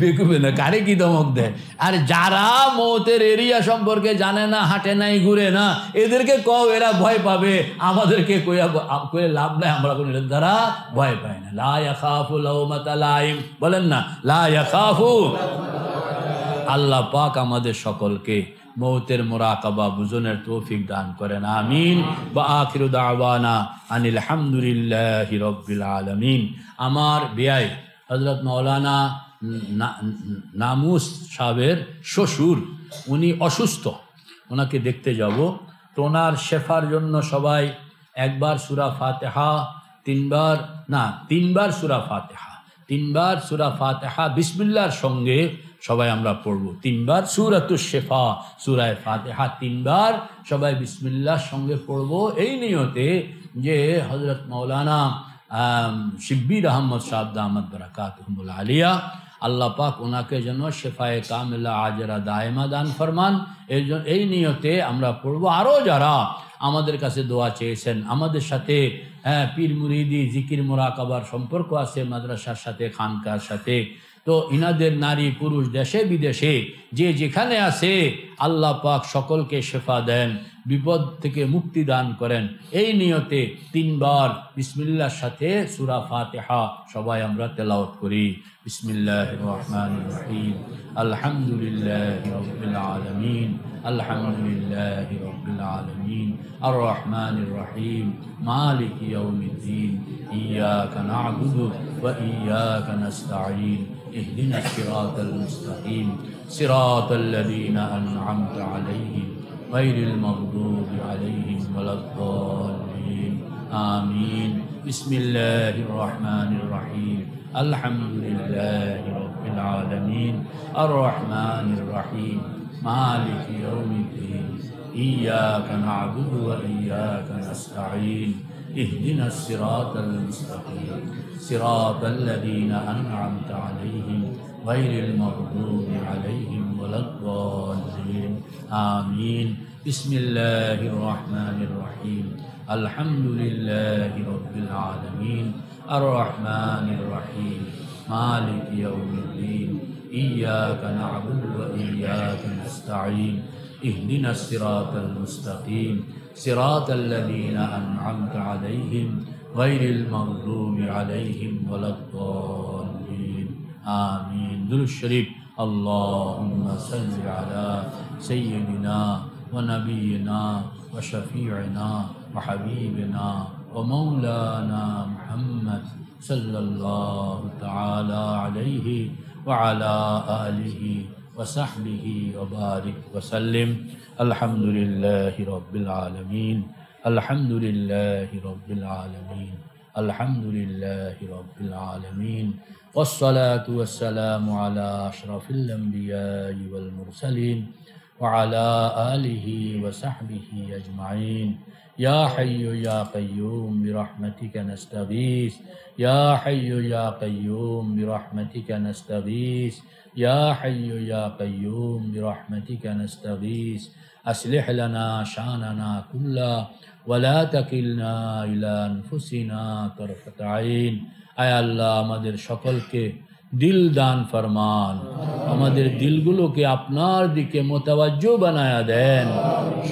বেকুবে না, কারে কি ধমক দেয়? আর যারা মৌতের এরিয়া সম্পর্কে জানে না, হাঁটে নাই, ঘুরে না, এদেরকে কও, এরা ভয় পাবে। আমাদেরকে কয়ে লাভ নাই, আমরা কোনো এর দ্বারা ভয় পাই না। লা ইয়াখাফু লাউমাতা লাইম, বলেন না, লা ইয়াখাফু। আল্লাহ পাক আমাদের সকলকে মৌতের মুরাকাবা বুঝনের তৌফিক দান করেন, আমিন। ওয়া আখিরু দাওয়ানা আনিল হামদুলিল্লাহি রাব্বিল আলামিন। আমার বেয়াই হযরত মাওলানা নামুস সাহেবের শ্বশুর, উনি অসুস্থ, ওনাকে দেখতে যাব। তো ওনার শেফার জন্য সবাই একবার সূরা ফাতিহা, তিনবার সূরা ফাতিহা, তিনবার সূরা ফাতিহা বিসমিল্লাহর সঙ্গে সবাই আমরা পড়ব। তিনবার সূরাতুশ শিফা, সূরা ফাতিহা তিনবার সবাই বিসমিল্লাহর সঙ্গে পড়ব, এই নিয়তে যে হযরত মাওলানা শিব্বির আহমদ সাহেব দামাত বারাকাতুহুল আলিয়া, আল্লাহ পাক ওনাকে যেন শেফায়ে কামিলা আজরা দায়মা দান ফরমান। এই নিয়তে আমরা পড়ব। আরও যারা আমাদের কাছে দোয়া চেয়েছেন, আমাদের সাথে পীর মুরিদি জিকির মোরাকাবার সম্পর্ক আছে মাদ্রাসার সাথে, খানকার সাথে, তো ইনাদের নারী পুরুষ দেশে বিদেশে যে যেখানে আছে আল্লাহ পাক সকলকে শেফা দেন, বিপদ থেকে মুক্তি দান করেন। এই নিয়তে তিনবার বিসমিল্লাহর সাথে সূরা ফাতিহা সবাই আমরা তেলাওয়াত করি। বিসমিল্লাহির রহমানির রহিম, আলহামদুলিল্লাহি রাব্বিল আলামিন, আলহামদুলিল্লাহি রাব্বিল আলামিন, আর রহমানির রহিম, মালিকি ইয়াউমিদ্দিন, ইয়াকা না'বুদু ওয়া ইয়াকা নাস্তাঈন, ইহদিনাস সিরাতাল মুস্তাকিম, সিরাতাল লাযীনা আন'আমতা আলাইহিম গায়রিল মাগদুবি আলাইহিম ওয়ালাদ-দাল্লিন, আমিন। বিসমিল্লাহির রহমানির রহিম, আলহামদুলিল্লাহি রাব্বিল আলামিন, আর রহমানির রহিম, মালিকি ইয়াউমিদ্দিন, ইয়াকা না'বুদু ওয়া ইয়াকা নাস্তাঈন, ইহদিনাস সিরাতাল মুস্তাকিম, সিরাতাল লাযীনা আন'আমতা আলাইহিম গায়রিল মাগদুবি আলাইহিম ওয়ালাদ-দাল্লিন, আমিন। বিসমিল্লাহির রহমানির রহিম, আলহামদুলিল্লাহি রাব্বিল আলামিন, আর রহমানির রহিম, মালিকি ইয়াউমিদ্দিন, ইয়াকা না'বুদু ওয়া ইয়াকা নাস্তাঈন, ইহদিনাস সিরাতাল মুস্তাকিম, সিরাতাল লাযীনা আন'আমতা আলাইহিম গায়রিল মাগদুবি আলাইহিম ওয়ালাদ-দাল্লিন, আমিন। দুরূদ শরীফ। আল্লাহুম্মা সাল্লি আলা সাইয়্যিদিনা ওয়া নাবিয়িনা ওয়া শাফী'িনা ওয়া হাবিবিনা ওয়া মাওলানা মুহাম্মদ সাল্লাল্লাহু তাআলা আলাইহি ওয়া আলা আলিহি ওয়া সাহবিহি ওয়া বারিক ওয়া সাল্লিম। আলহামদুলিল্লাহি রাব্বিল আলামিন, আলহামদুলিল্লাহি রাব্বিল আলামিন, আলহামদুলিল্লাহি রাব্বিল আলামিন, والصلاة والسلام على أشرف الأنبياء والمرسلين وعلى آله وصحبه أجمعين. يا حي يا قيوم برحمتك نستغيث، يا حي يا قيوم برحمتك نستغيث، يا حي يا قيوم برحمتك نستغيث. أصلح لنا شأننا كله ولا تكلنا إلى أنفسنا طرفة عين. আয় আল্লাহ, আমাদের সকলকে দিল দান ফরমান, আমাদের দিলগুলোকে আপনার দিকে মোতাবাজ্জো বানায়া দেন,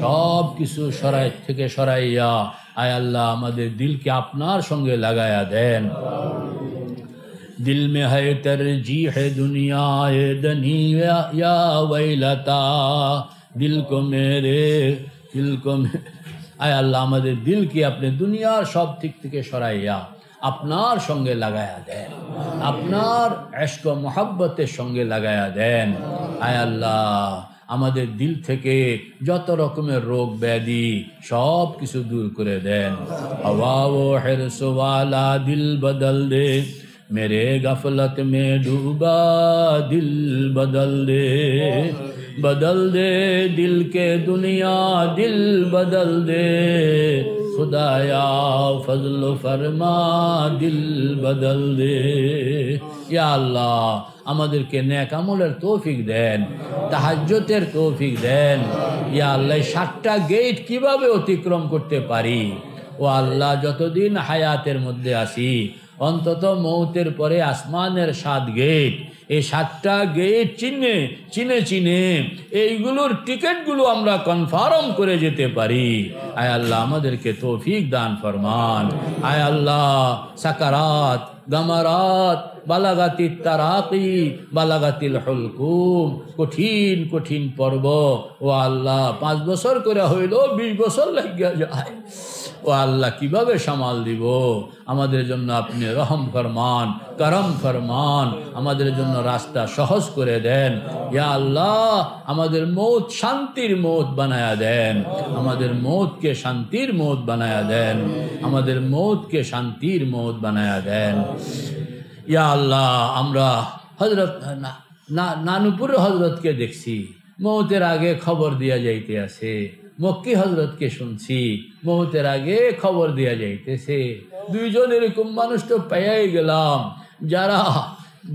সব কিছু শরায়ত থেকে সরাইয়া আয় আল্লাহ আমাদের দিলকে আপনার সঙ্গে লাগায়া দেন। दिल में है तरजीह दुनिया दनी या वैलता, दिल को मेरे আয় আল্লাহ আমাদের দিলকে আপনি দুনিয়ার সব দিক থেকে সরাইয়া আপনার সঙ্গে লাগায়া দেন, আপনার ইশক ও মোহাব্বতের সঙ্গে লাগায়া দেন। আয় আল্লাহ আমাদের দিল থেকে যত রকমের রোগ ব্যাধি সব কিছু দূর করে দেন। हवा वो हिर्स वाला दिल बदल दे, मेरे गफलत में डूबा दिल बदल दे, बदल दे दिल के दुनिया दिल बदल दे, खुदाया फजल फरमा दिल बदल दे। या अल्लाह আমাদেরকে নেক আমলের তৌফিক দেন, তাহাজ্জুদের তৌফিক দেন। ইয়া আল্লাহ 7টা গেট কিভাবে অতিক্রম করতে পারি? ও আল্লাহ যতদিন হায়াতের মধ্যে আছি অন্তত মৌতের পরে আসমানের 7 গেট, এই 7টা গেট চিনে চিনে চিনে এইগুলোর টিকিটগুলো আমরা কনফার্ম করে যেতে পারি। আয় আল্লাহ আমাদেরকে তৌফিক দান ফরমান। আয় আল্লাহ সাকারাত গামারাত বালাগাতি তারাকি বালাগাতিল হুলকুম, কঠিন কঠিন পর্ব ও আল্লাহ 5 বছর করে হইল 20 বছর লাগিয়া যায়। ও আল্লাহ কিভাবে সামাল দিব? আমাদের জন্য আপনি রহম ফরমান, করম ফরমান, আমাদের জন্য রাস্তা সহজ করে দেন। ইয়া আল্লাহ আমাদের মৌত শান্তির মৌত বানায়া দেন, আমাদের মৌতকে শান্তির মৌত বানায়া দেন, আমাদের মৌতকে শান্তির মৌত বানায়া দেন। ইয়া আল্লাহ, আমরা হজরত নানুপুর হজরতকে দেখছি, মৌতের আগে খবর দিয়া যাইতে আছে। মক্কি হজরতকে শুনছি, মৌতের আগে খবর দিয়া যাইতেছে। দুইজন এরকম মানুষ তো পেয়েই গেলাম,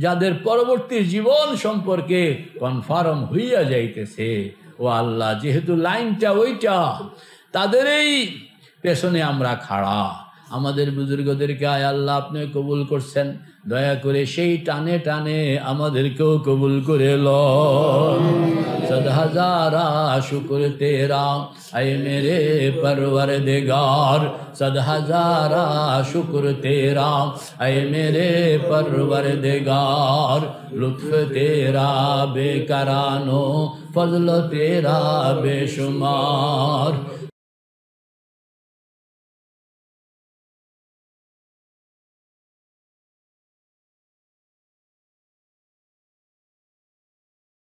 যাদের পরবর্তী জীবন সম্পর্কে কনফার্ম হইয়া যাইতেছে। ও আল্লাহ, যেহেতু লাইনটা ওইটা, তাদেরই পেছনে আমরা খাড়া। আমাদের বুজুর্গদেরকে আয় আল্লাহ আপনি কবুল করছেন, দয়া করে সেই টানে টানে আমাদেরকেও কবুল করে লন। সদ হাজারা শুকর তেরা আয় মেরে পরওয়ারদিগার, সদ হাজারা শুকর তেরা আয় মেরে পরওয়ারদিগার। লুৎফ তেরা বেকরানো, ফজল তেরা বেশুমার।